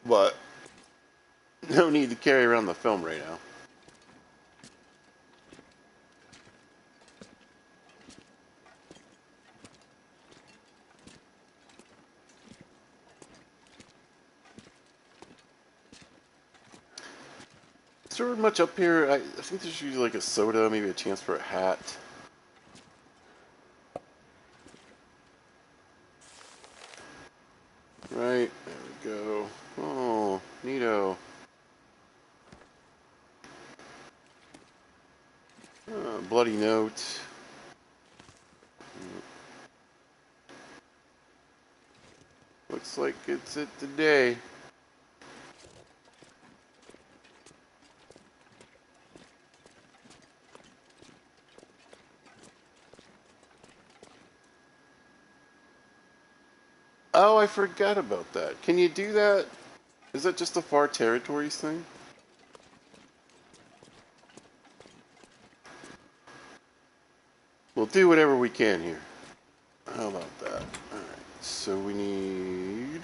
But no need to carry around the film right now. Is there much up here? I think there's usually like a soda, maybe a chance for a hat. Right, there we go. Oh, neato. Bloody note. Looks like it's it today. Oh, I forgot about that. Can you do that? Is that just a Far Territories thing? We'll do whatever we can here. How about that? Alright, so we need...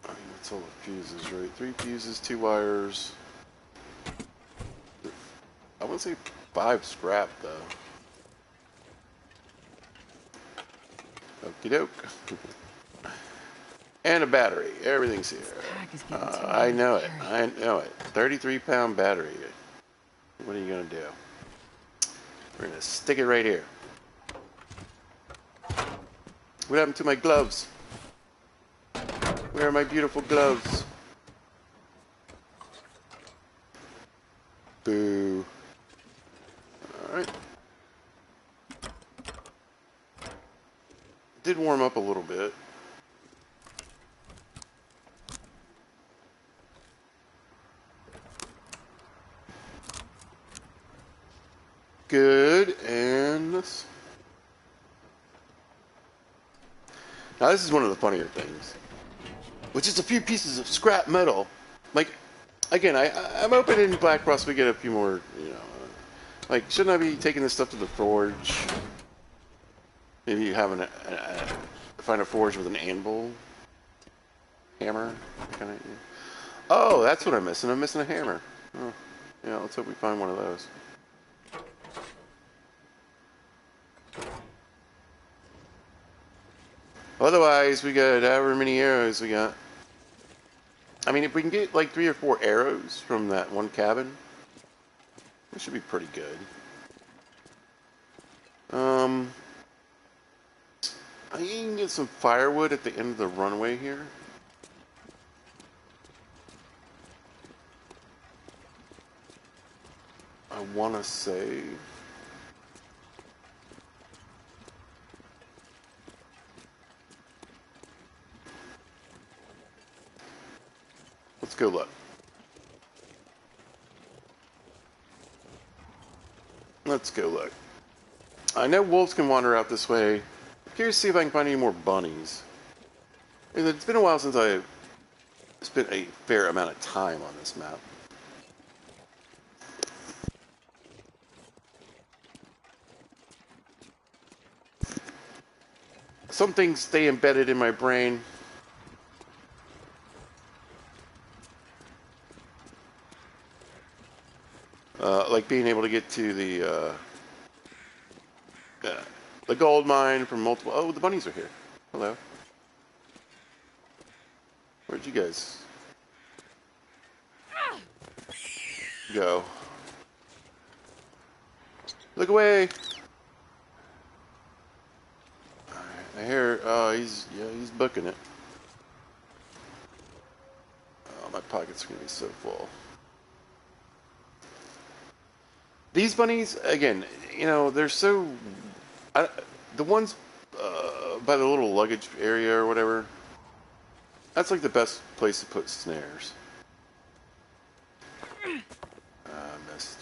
I mean, that's all the fuses, right? 3 fuses, 2 wires. I want to say 5 scrap, though. Okie doke. And a battery. Everything's here. I know it. I know it. 33-pound battery. What are you going to do? We're going to stick it right here. What happened to my gloves? Where are my beautiful gloves? Boo. Alright. Did warm up a little bit. Good, and this. Now this is one of the funnier things. With just a few pieces of scrap metal, like, again, I'm hoping in Black Frost we get a few more, you know, like, shouldn't I be taking this stuff to the forge? Maybe having find a forge with an anvil, hammer, kind of. Yeah. Oh, that's what I'm missing. I'm missing a hammer. Oh, yeah, let's hope we find one of those. Otherwise, we got however many arrows we got. I mean, if we can get like 3 or 4 arrows from that one cabin, that should be pretty good. I can get some firewood at the end of the runway here. I want to say... Let's go look. Let's go look. I know wolves can wander out this way. I'm curious to see if I can find any more bunnies. It's been a while since I spent a fair amount of time on this map. Some things stay embedded in my brain. Like being able to get to the gold mine from multiple... Oh, the bunnies are here. Hello. Where'd you guys go? Look away! Alright, I hear... he's booking it. Oh, my pocket's gonna be so full. These bunnies, again, you know, they're so... the ones by the little luggage area or whatever, that's like the best place to put snares. I missed.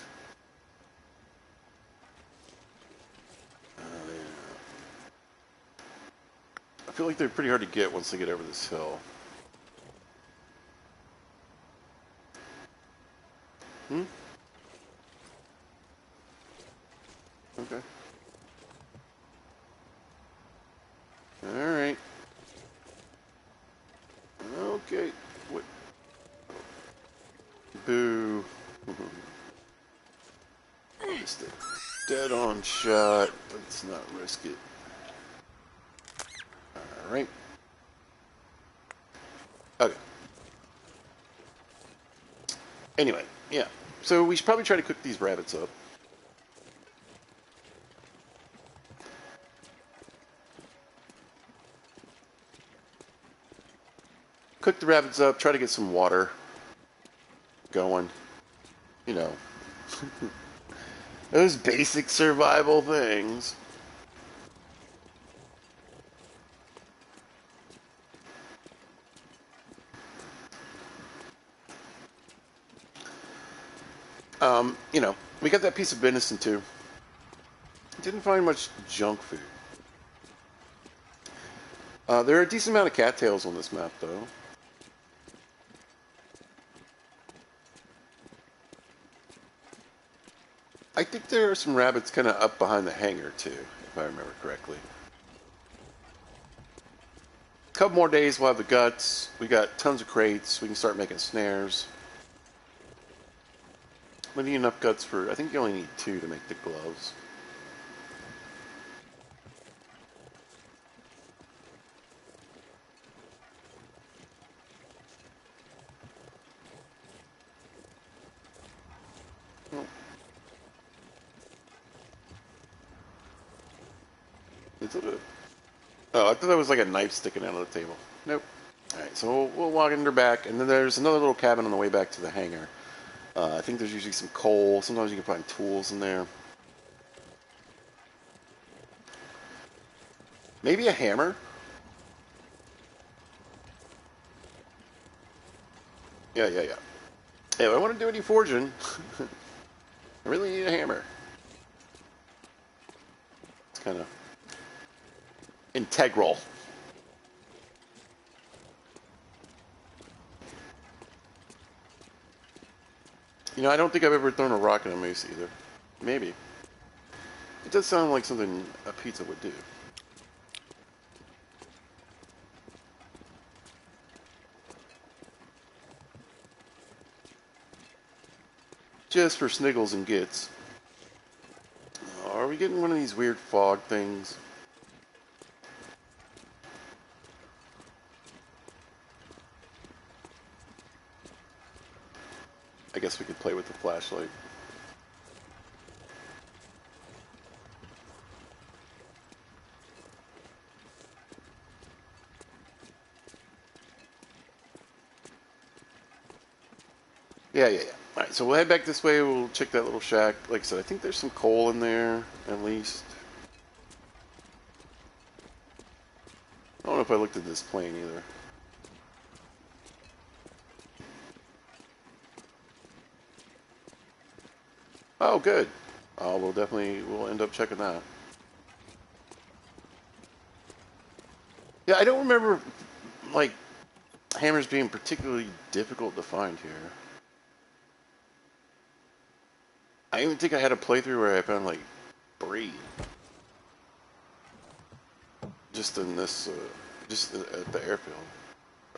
I feel like they're pretty hard to get once they get over this hill. Okay. Alright. Okay. What? Boo. Just a dead-on shot. Let's not risk it. Alright. Okay. Anyway, yeah. So we should probably try to cook these rabbits up. Cook the rabbits up, try to get some water going. You know. Those basic survival things. You know, we got that piece of venison too. Didn't find much junk food. There are a decent amount of cattails on this map, though. I think there are some rabbits kind of up behind the hangar, too, if I remember correctly. A couple more days, we'll have the guts. We got tons of crates. We can start making snares. We need enough guts for... I think you only need 2 to make the gloves. Oh, I thought that was like a knife sticking out of the table. Nope. Alright, so we'll walk in her back, and then there's another little cabin on the way back to the hangar. I think there's usually some coal. Sometimes you can find tools in there. Maybe a hammer? Yeah. Hey, if I want to do any forging, I really need a hammer. It's kind of integral. You know, I don't think I've ever thrown a rock at a moose either. Maybe. It does sound like something a pizza would do. Just for sniggles and gits. Are we getting one of these weird fog things? guess we could play with the flashlight. Yeah. Alright, so we'll head back this way. We'll check that little shack. Like I said, I think there's some coal in there, at least. I don't know if I looked at this plane either. Oh, good. We'll end up checking that. Yeah, I don't remember, like, hammers being particularly difficult to find here. I even think I had a playthrough where I found, like, 3. Just in this, just at the airfield.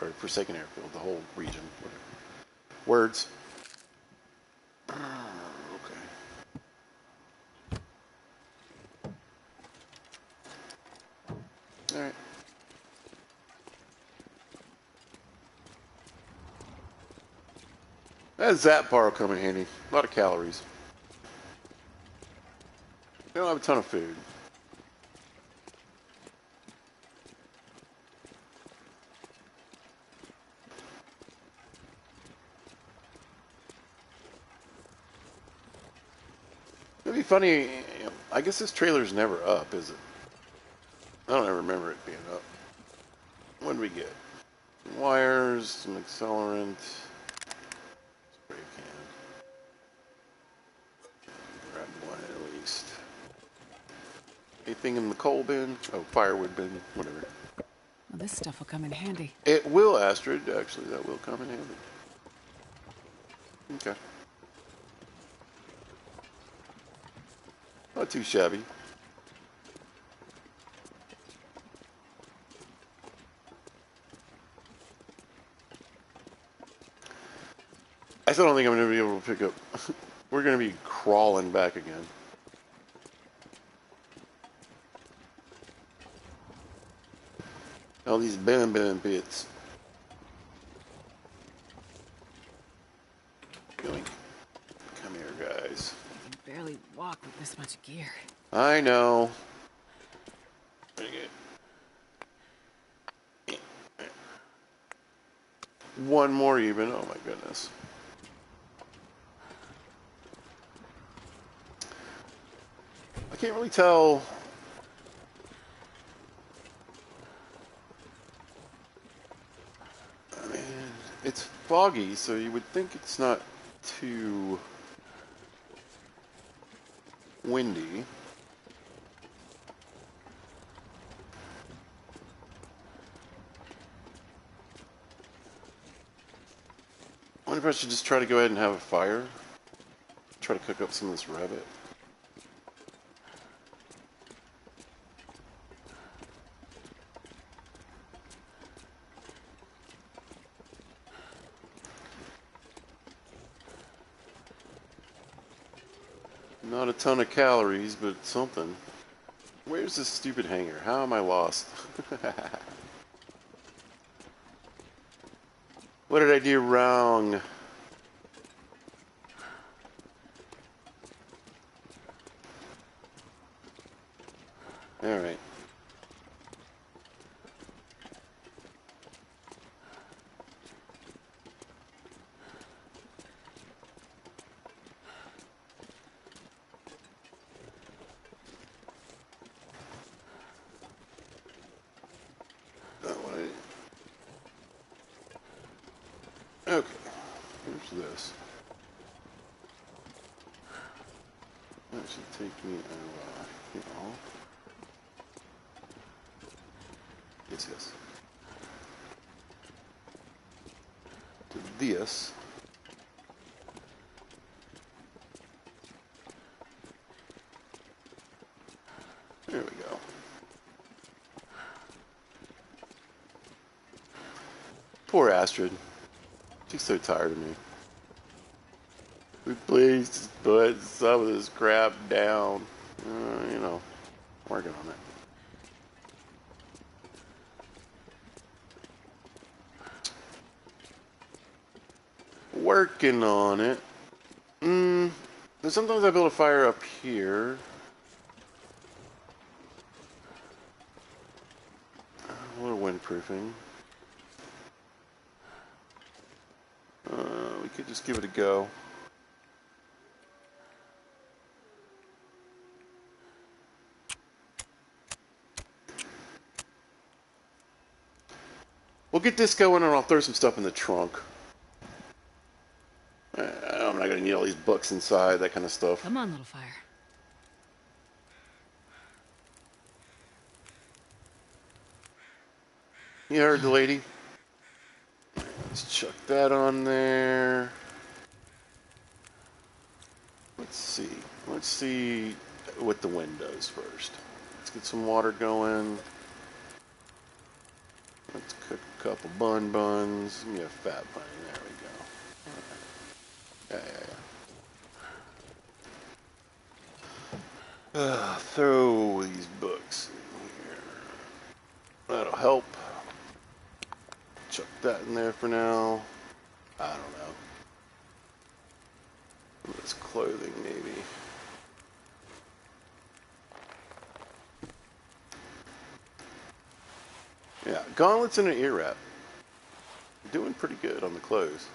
Or Forsaken Airfield, the whole region. Whatever. Words. Okay. Alright. That Zap bar will come in handy. A lot of calories. They don't have a ton of food. It'd be funny, I guess this trailer's never up, is it? I don't ever remember it being up. What did we get? Some wires, some accelerant, spray can. Grab one at least. Anything in the coal bin? Oh, firewood bin, whatever. Well, this stuff will come in handy. It will, Astrid. Actually, that will come in handy. Okay. Not too shabby. I still don't think I'm going to be able to pick up. We're going to be crawling back again. All these bam bits. Yoink. Come here, guys. I can barely walk with this much gear. I know. One more even. Oh my goodness. I can't really tell. I mean, it's foggy, so you would think it's not too windy. I wonder if I should just try to go ahead and have a fire. Try to cook up some of this rabbit. Not a ton of calories, but something. Where's this stupid hangar? How am I lost? What did I do wrong? Alright. Okay, here's this. That should take me to, yes. To this. There we go. Poor Astrid. She's so tired of me. Please just put some of this crap down. Working on it. Working on it. Mm, and sometimes I build a fire up here. A little windproofing. We could just give it a go. We'll get this going and I'll throw some stuff in the trunk. I'm not going to need all these books inside, that kind of stuff. Come on, little fire. You heard the lady? Let's chuck that on there. Let's see. Let's see what the wind does first. Let's get some water going. Let's cook a couple buns. Give me a fat bun. There we go. Yeah. Throw these books in here. That'll help. Chuck that in there for now. I don't know. It's clothing, maybe. Yeah, gauntlets and an ear wrap. Doing pretty good on the clothes.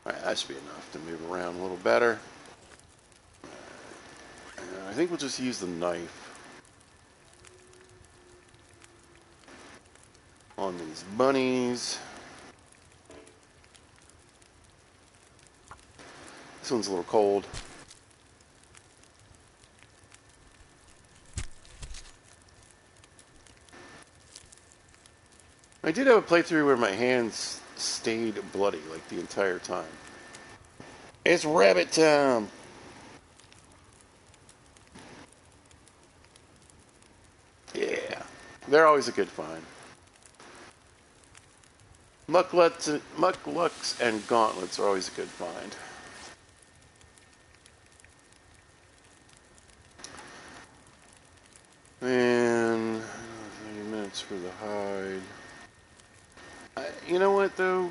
Alright, that should be enough to move around a little better. I think we'll just use the knife on these bunnies. This one's a little cold. I did have a playthrough where my hands stayed bloody like the entire time. It's rabbit time! Yeah, they're always a good find. Mucklucks and gauntlets are always a good find. And 30 minutes for the hide. You know what though?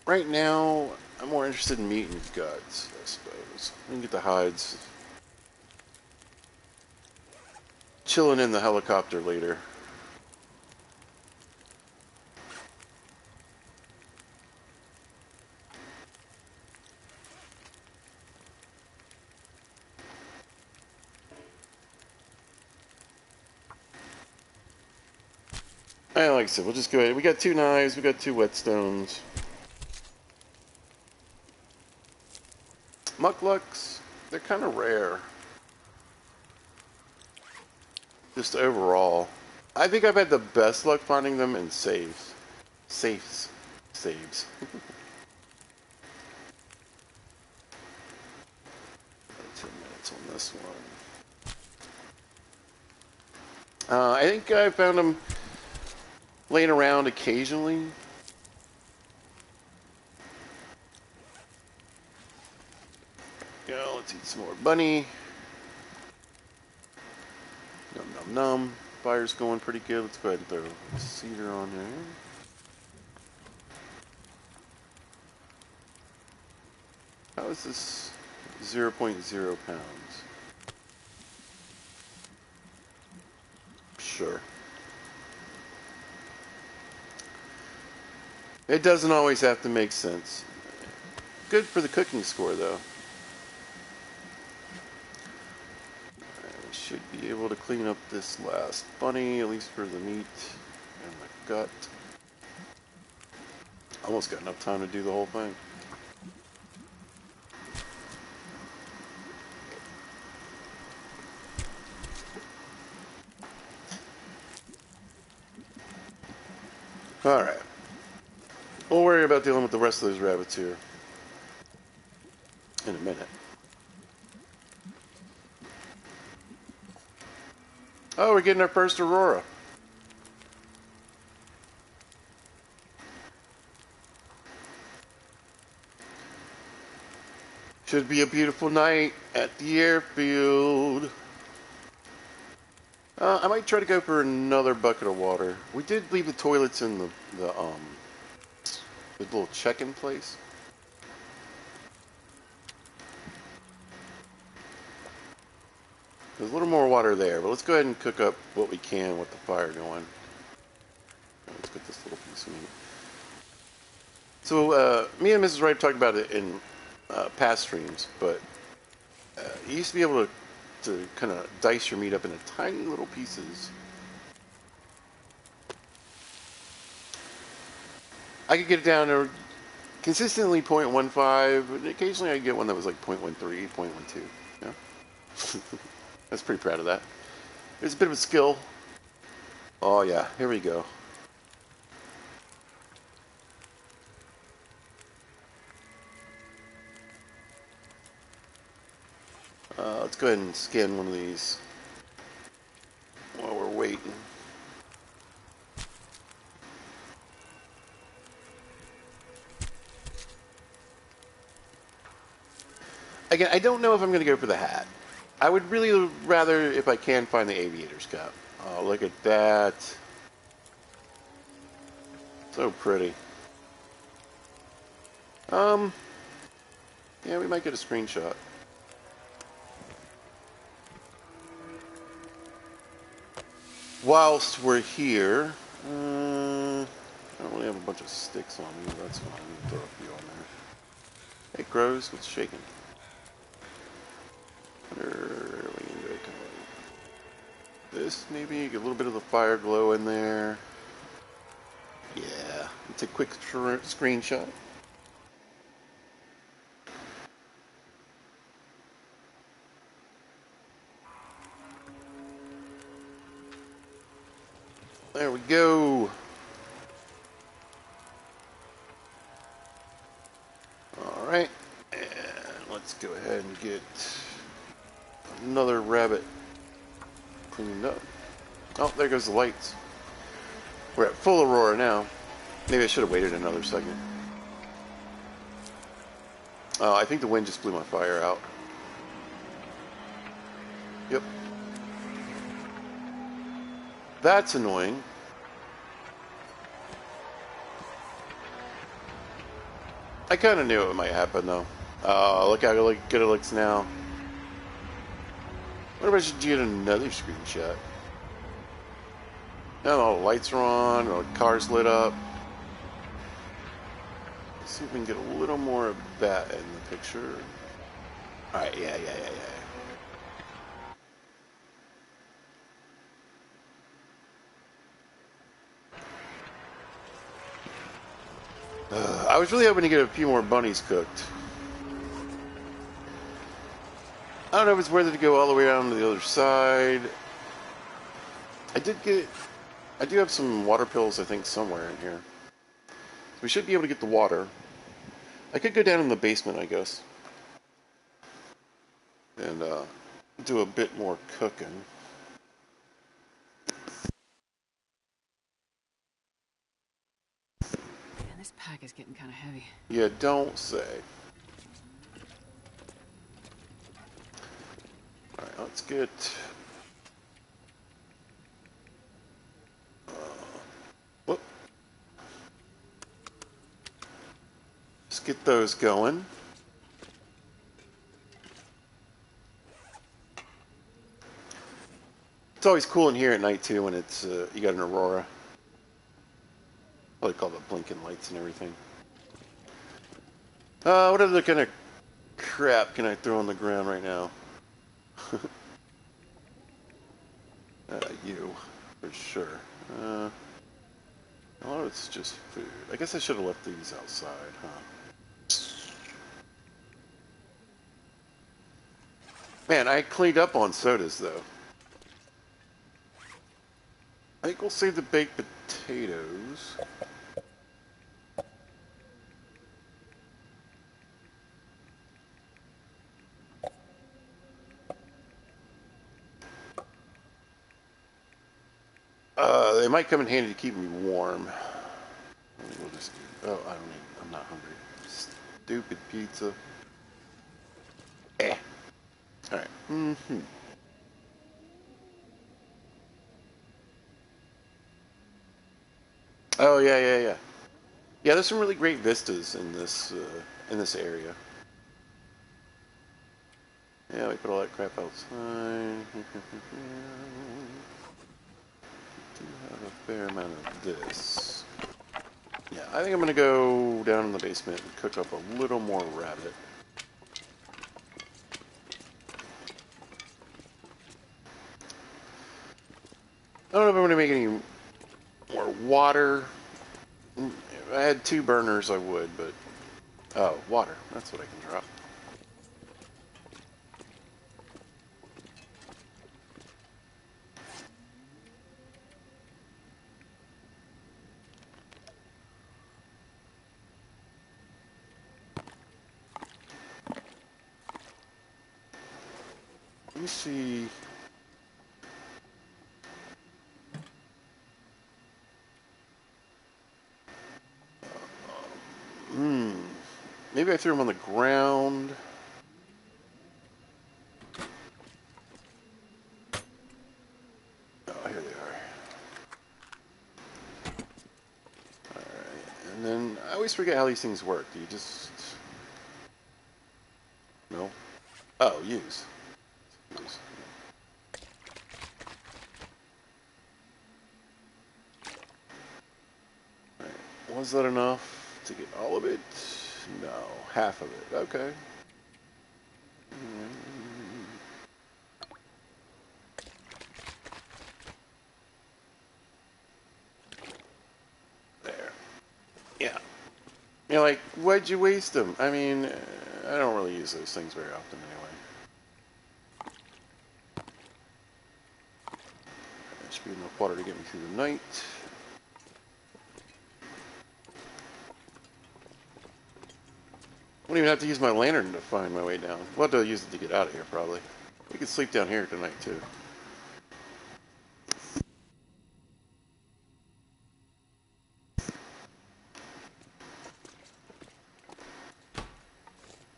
Right now, I'm more interested in meat and guts, I suppose. We can get the hides. Chilling in the helicopter later. Like I said, we'll just go ahead. We got 2 knives, we got 2 whetstones. Mucklucks, they're kind of rare. Just overall. I think I've had the best luck finding them in saves. Saves. 10 minutes on this one. I think I found them laying around occasionally. Let's eat some more bunny. Num num num. Fire's going pretty good. Let's go ahead and throw a cedar on there. How is this 0.0 pounds? Sure. It doesn't always have to make sense. Good for the cooking score, though. I should be able to clean up this last bunny, at least for the meat and the gut. Almost got enough time to do the whole thing. Alright. We'll worry about dealing with the rest of those rabbits here in a minute. Oh, we're getting our first aurora. Should be a beautiful night at the airfield. I might try to go for another bucket of water. We did leave the toilets in the little check-in place. There's a little more water there, but let's go ahead and cook up what we can with the fire going. Let's get this little piece of meat. So, me and Mrs. Wright talked about it in past streams, but you used to be able to kind of dice your meat up into tiny little pieces. I could get it down to consistently 0.15, but occasionally I get one that was like 0.13, 0.12. Yeah, I was pretty proud of that. It's a bit of a skill. Oh yeah, here we go. Let's go ahead and skin one of these while we're waiting. Again, I don't know if I'm going to go for the hat. I would really rather, if I can, find the aviator's cap. Oh, look at that. So pretty. Yeah, we might get a screenshot. Whilst we're here, I don't really have a bunch of sticks on me. That's fine. We can throw a few on there. Hey, crows, what's shaking? Wonder we can do kind of this, maybe get a little bit of the fire glow in there. Yeah, it's a quick screenshot. There we go. All right, and let's go ahead and get another rabbit cleaned up. Oh, there goes the lights. We're at full aurora now. Maybe I should have waited another second. Oh, I think the wind just blew my fire out. Yep. That's annoying. I kind of knew it might happen, though. Oh, look how good it looks now. What if I should get another screenshot? Now all the lights are on, the car's lit up. Let's see if we can get a little more of that in the picture. Alright, yeah. I was really hoping to get a few more bunnies cooked. I don't know if it's worth it to go all the way around to the other side. I do have some water pills, I think, somewhere in here. We should be able to get the water. I could go down in the basement, I guess. And do a bit more cooking. Man, this pack is getting kind of heavy. Yeah, don't say. Alright, let's get... whoop. Let's get those going. It's always cool in here at night, too, when it's you got an aurora. I like all the blinking lights and everything. What other kind of crap can I throw on the ground right now? You, for sure. Oh, it's just food. I guess I should have left these outside, huh? Man, I cleaned up on sodas, though. I think we'll save the baked potatoes. They might come in handy to keep me warm. We'll just do, oh, I'm not hungry. Stupid pizza. Eh. Alright. Oh yeah, yeah, yeah. Yeah, there's some really great vistas in this area. Yeah, we put all that crap outside. Do have a fair amount of this. Yeah, I think I'm gonna go down in the basement and cook up a little more rabbit. I don't know if I'm gonna make any more water. If I had 2 burners, I would, but oh, water. That's what I can drop. Let me see. Hmm. Maybe I threw them on the ground. Oh, here they are. Alright. And then I always forget how these things work. Do you just... No? Oh, use. Use. Alright. Was that enough to get all of it? No. Half of it. Okay. There. Yeah. You're like, why'd you waste them? I mean, I don't really use those things very often anyway. That should be enough water to get me through the night. I won't even have to use my lantern to find my way down. We'll have to use it to get out of here, probably. We could sleep down here tonight, too.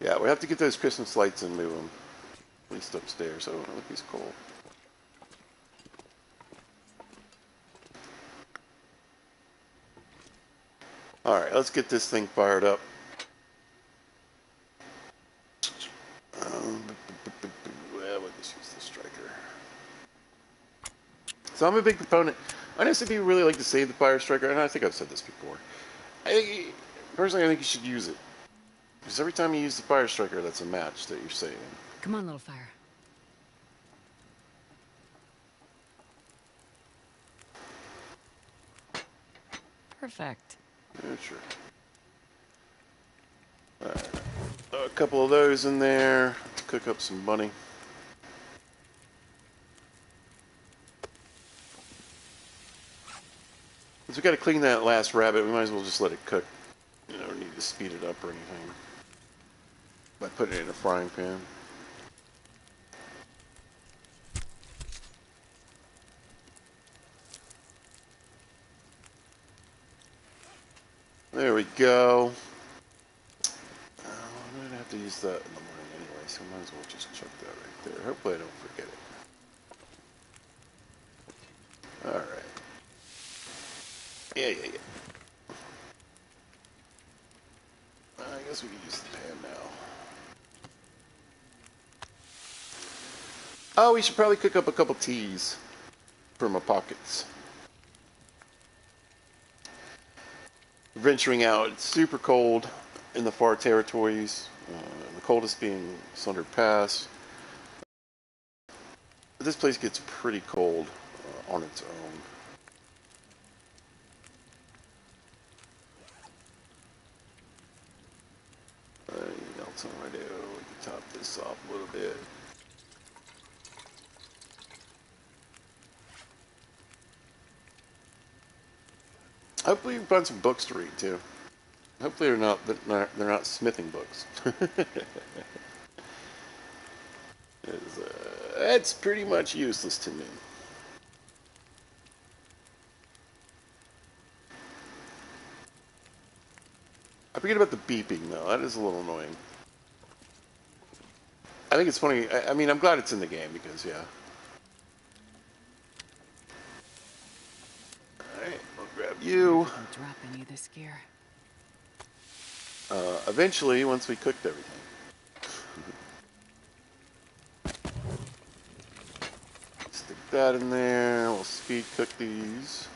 Yeah, we have to get those Christmas lights and move them. At least upstairs. Oh, look, he's cold. Alright, let's get this thing fired up. Well, we'll just use the striker. So I'm a big proponent. Honestly, people really like to save the fire striker, and I think I've said this before. Personally, I think you should use it. Because every time you use the fire striker, that's a match that you're saving. Come on, little fire. Perfect. Yeah, sure. Alright. A couple of those in there to cook up some money. Since we got to clean that last rabbit, we might as well just let it cook. You know, need to speed it up or anything by putting it in a frying pan. There we go. I'm going to have to use that in the morning anyway, so I might as well just chuck that right there. Hopefully I don't forget it. Alright. Yeah. I guess we can use the pan now. Oh, we should probably cook up a couple teas for my pockets. Venturing out, it's super cold in the far territories. The coldest being Sunder Pass. But this place gets pretty cold on its own. Anything else I want to do? We can top this off a little bit. Hopefully you can find some books to read too. Hopefully they're not smithing books. That's pretty much useless to me. I forget about the beeping though. That is a little annoying. I think it's funny. I mean, I'm glad it's in the game because yeah. All right, I'll grab you. Don't drop any of this gear. Eventually, once we cooked everything. Stick that in there. We'll speed cook these.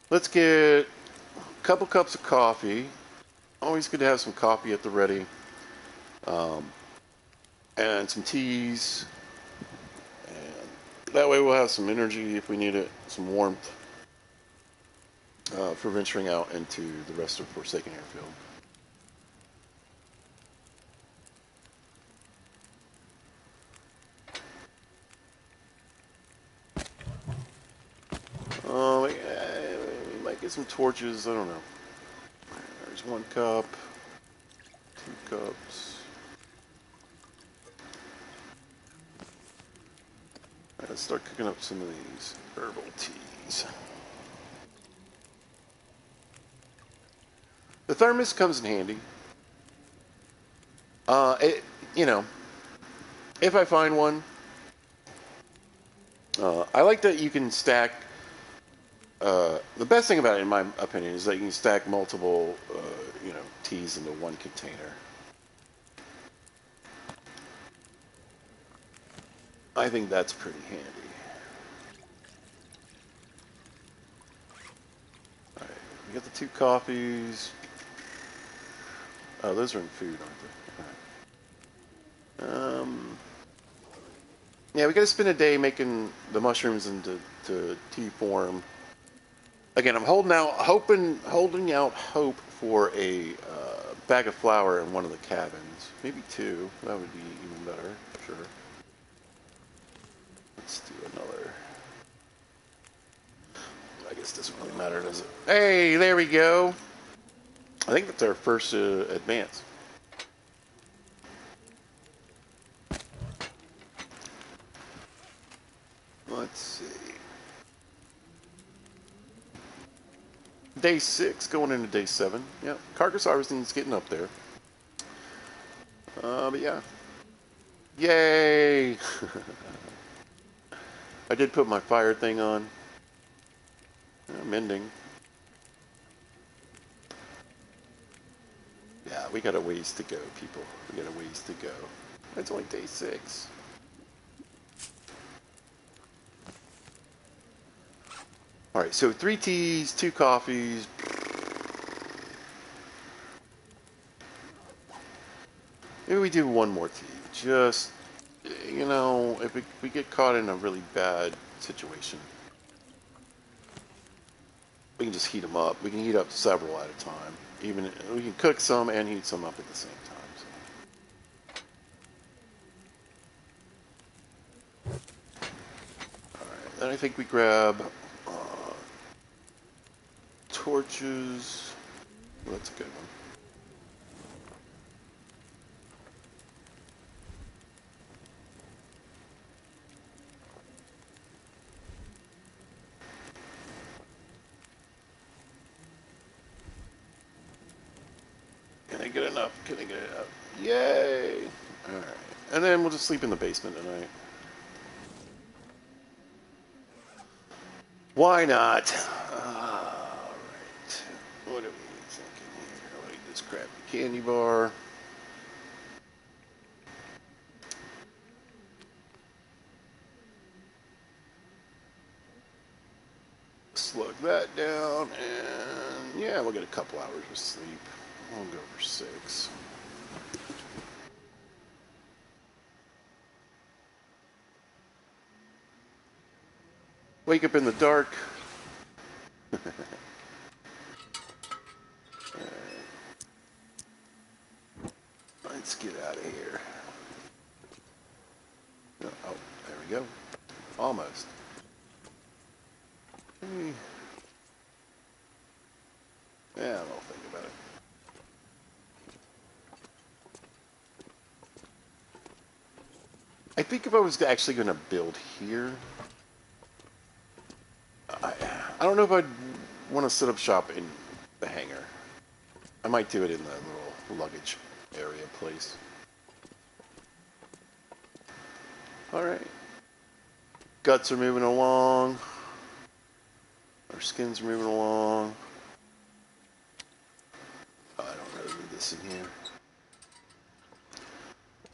Let's get a couple cups of coffee. Always good to have some coffee at the ready. And some teas. And that way we'll have some energy if we need it, some warmth for venturing out into the rest of Forsaken Airfield. We might get some torches. I don't know. There's 1 cup, 2 cups. Let's start cooking up some of these herbal teas. The thermos comes in handy. You know, if I find one, I like that you can stack. The best thing about it, in my opinion, is that you can stack multiple, teas into one container. I think that's pretty handy. All right, we got the 2 coffees. Oh, those are in food, aren't they? All right. Yeah, we got to spend a day making the mushrooms into tea form. Again, I'm holding out hope for a bag of flour in one of the cabins. Maybe 2. That would be even better. Sure. Let's do another. I guess this doesn't really matter, does it? Hey, there we go. I think that's our first advance. Let's see. Day 6 going into day 7. Yeah, carcass harvesting's getting up there. But yeah. Yay! I did put my fire thing on. Mending. Yeah, we got a ways to go, people. We got a ways to go. It's only day 6. Alright, so 3 teas, 2 coffees. Maybe we do 1 more tea. Just, if we get caught in a really bad situation, we can just heat them up. We can heat up several at a time. Even we can cook some and heat some up at the same time. So. Alright, then I think we grab torches. Well, that's a good one. Can I get enough? Can I get enough? Yay! Alright. And then we'll just sleep in the basement tonight. Why not? Alright. What are we thinking here? I'll eat this crappy candy bar. Slug that down, and yeah, we'll get a couple hours of sleep. We'll go for 6. Wake up in the dark. Let's get out of here. Oh, there we go. Almost. Yeah, I don't think about it. I think if I was actually going to build here, I don't know if I'd want to set up shop in the hangar. I might do it in the little luggage area place. Alright. Guts are moving along. Our skins are moving along. Oh, I don't really need this in here.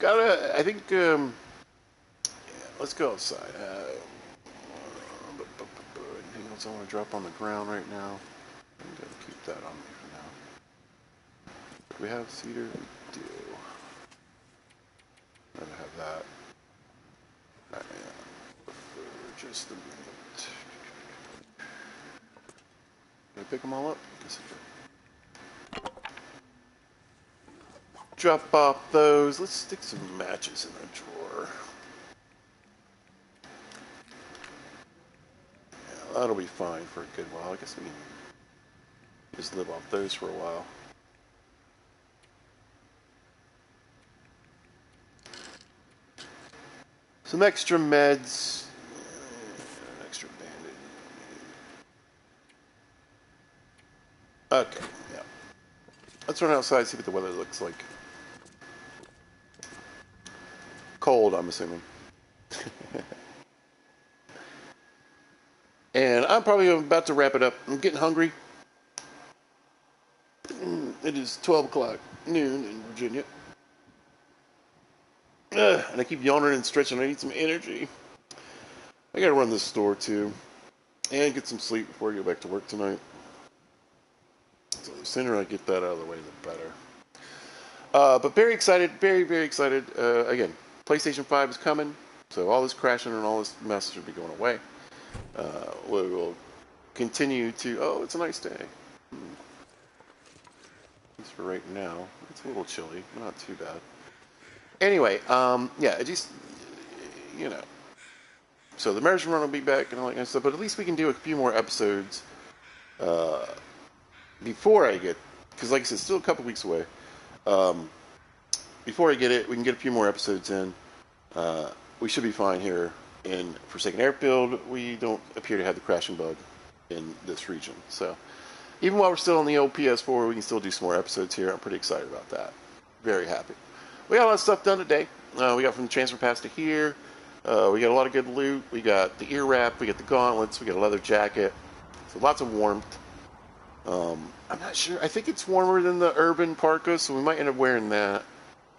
I think, yeah, let's go outside. Anything else I want to drop on the ground right now? I'm going to keep that on me for now. Do we have cedar? We do. I have that. For just a minute. Can I pick them all up? I guess I can. Drop off those. Let's stick some matches in the drawer. Yeah, that'll be fine for a good while. I guess we can just live off those for a while. Some extra meds. An extra bandage. Okay, yeah. Let's run outside and see what the weather looks like. Cold, I'm assuming. And I'm probably about to wrap it up. I'm getting hungry. It is 12 o'clock noon in Virginia. And I keep yawning and stretching. I need some energy. I gotta run this store too. And get some sleep before I go back to work tonight. So the sooner I get that out of the way, the better. But very excited. Very, very excited. Again, PlayStation 5 is coming. So all this crashing and all this mess should be going away. We will continue to... Oh, it's a nice day. At least for right now. It's a little chilly. Not too bad. Anyway, yeah, it just... You know. So the marriage run will be back and all that kind of stuff. But at least we can do a few more episodes before I get... Because like I said, still a couple weeks away. Before I get it, we can get a few more episodes in. We should be fine here. In Forsaken Airfield, we don't appear to have the crashing bug in this region. So, even while we're still on the old PS4, we can still do some more episodes here. I'm pretty excited about that. Very happy. We got a lot of stuff done today. We got from the transfer pass to here. We got a lot of good loot. We got the ear wrap. We got the gauntlets. We got a leather jacket. So lots of warmth. I'm not sure. I think it's warmer than the urban parka, so we might end up wearing that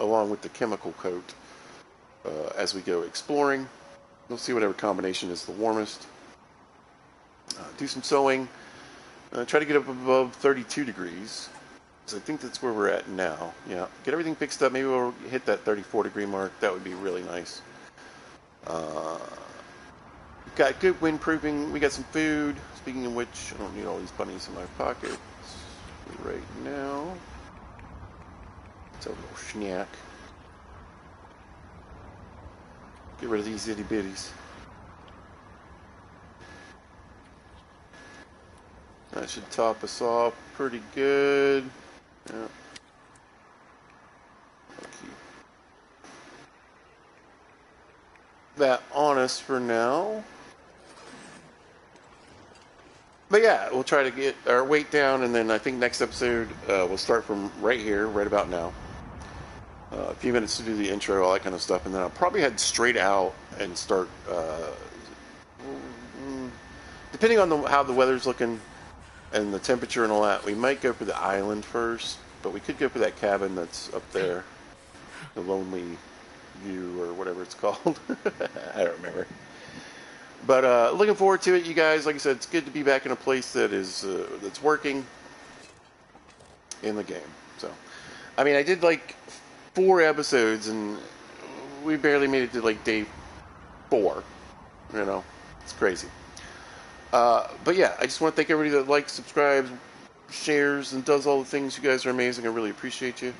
along with the chemical coat as we go exploring. We'll see whatever combination is the warmest. Do some sewing. Try to get up above 32 degrees. So I think that's where we're at now. Yeah. Get everything fixed up. Maybe we'll hit that 34 degree mark. That would be really nice. Got good windproofing. We got some food. Speaking of which, I don't need all these bunnies in my pockets right now. It's a little snack. Get rid of these itty bitties. That should top us off pretty good. Yeah. I'll keep that on us for now. But yeah, we'll try to get our weight down, and then I think next episode we'll start from right here, right about now. A few minutes to do the intro, all that kind of stuff, and then I'll probably head straight out and start, depending on how the weather's looking and the temperature and all that, we might go for the island first, but we could go for that cabin that's up there, the Lonely View or whatever it's called. I don't remember. But looking forward to it, you guys. Like I said, it's good to be back in a place that is that's working in the game. So, I mean, I did like 4 episodes, and we barely made it to like day 4. You know, it's crazy. But yeah, I just want to thank everybody that likes, subscribes, shares, and does all the things. You guys are amazing. I really appreciate you.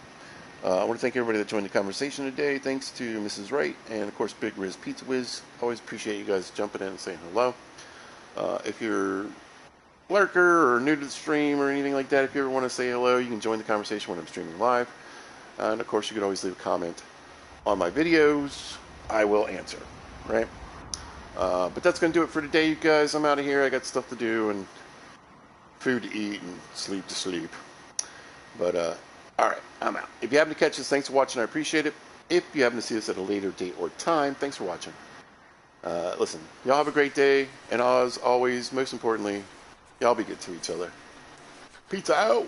I want to thank everybody that joined the conversation today. Thanks to Mrs. Wright and, of course, Big Riz Pizza Whiz. Always appreciate you guys jumping in and saying hello. If you're a lurker or new to the stream or anything like that, if you ever want to say hello, you can join the conversation when I'm streaming live. And, of course, you could always leave a comment on my videos. I will answer, right? But that's going to do it for today, you guys. I'm out of here. I got stuff to do and food to eat and sleep to sleep. But, alright, I'm out. If you happen to catch this, thanks for watching. I appreciate it. If you happen to see this at a later date or time, thanks for watching. Listen, y'all have a great day, and as always, most importantly, y'all be good to each other. Pizza out!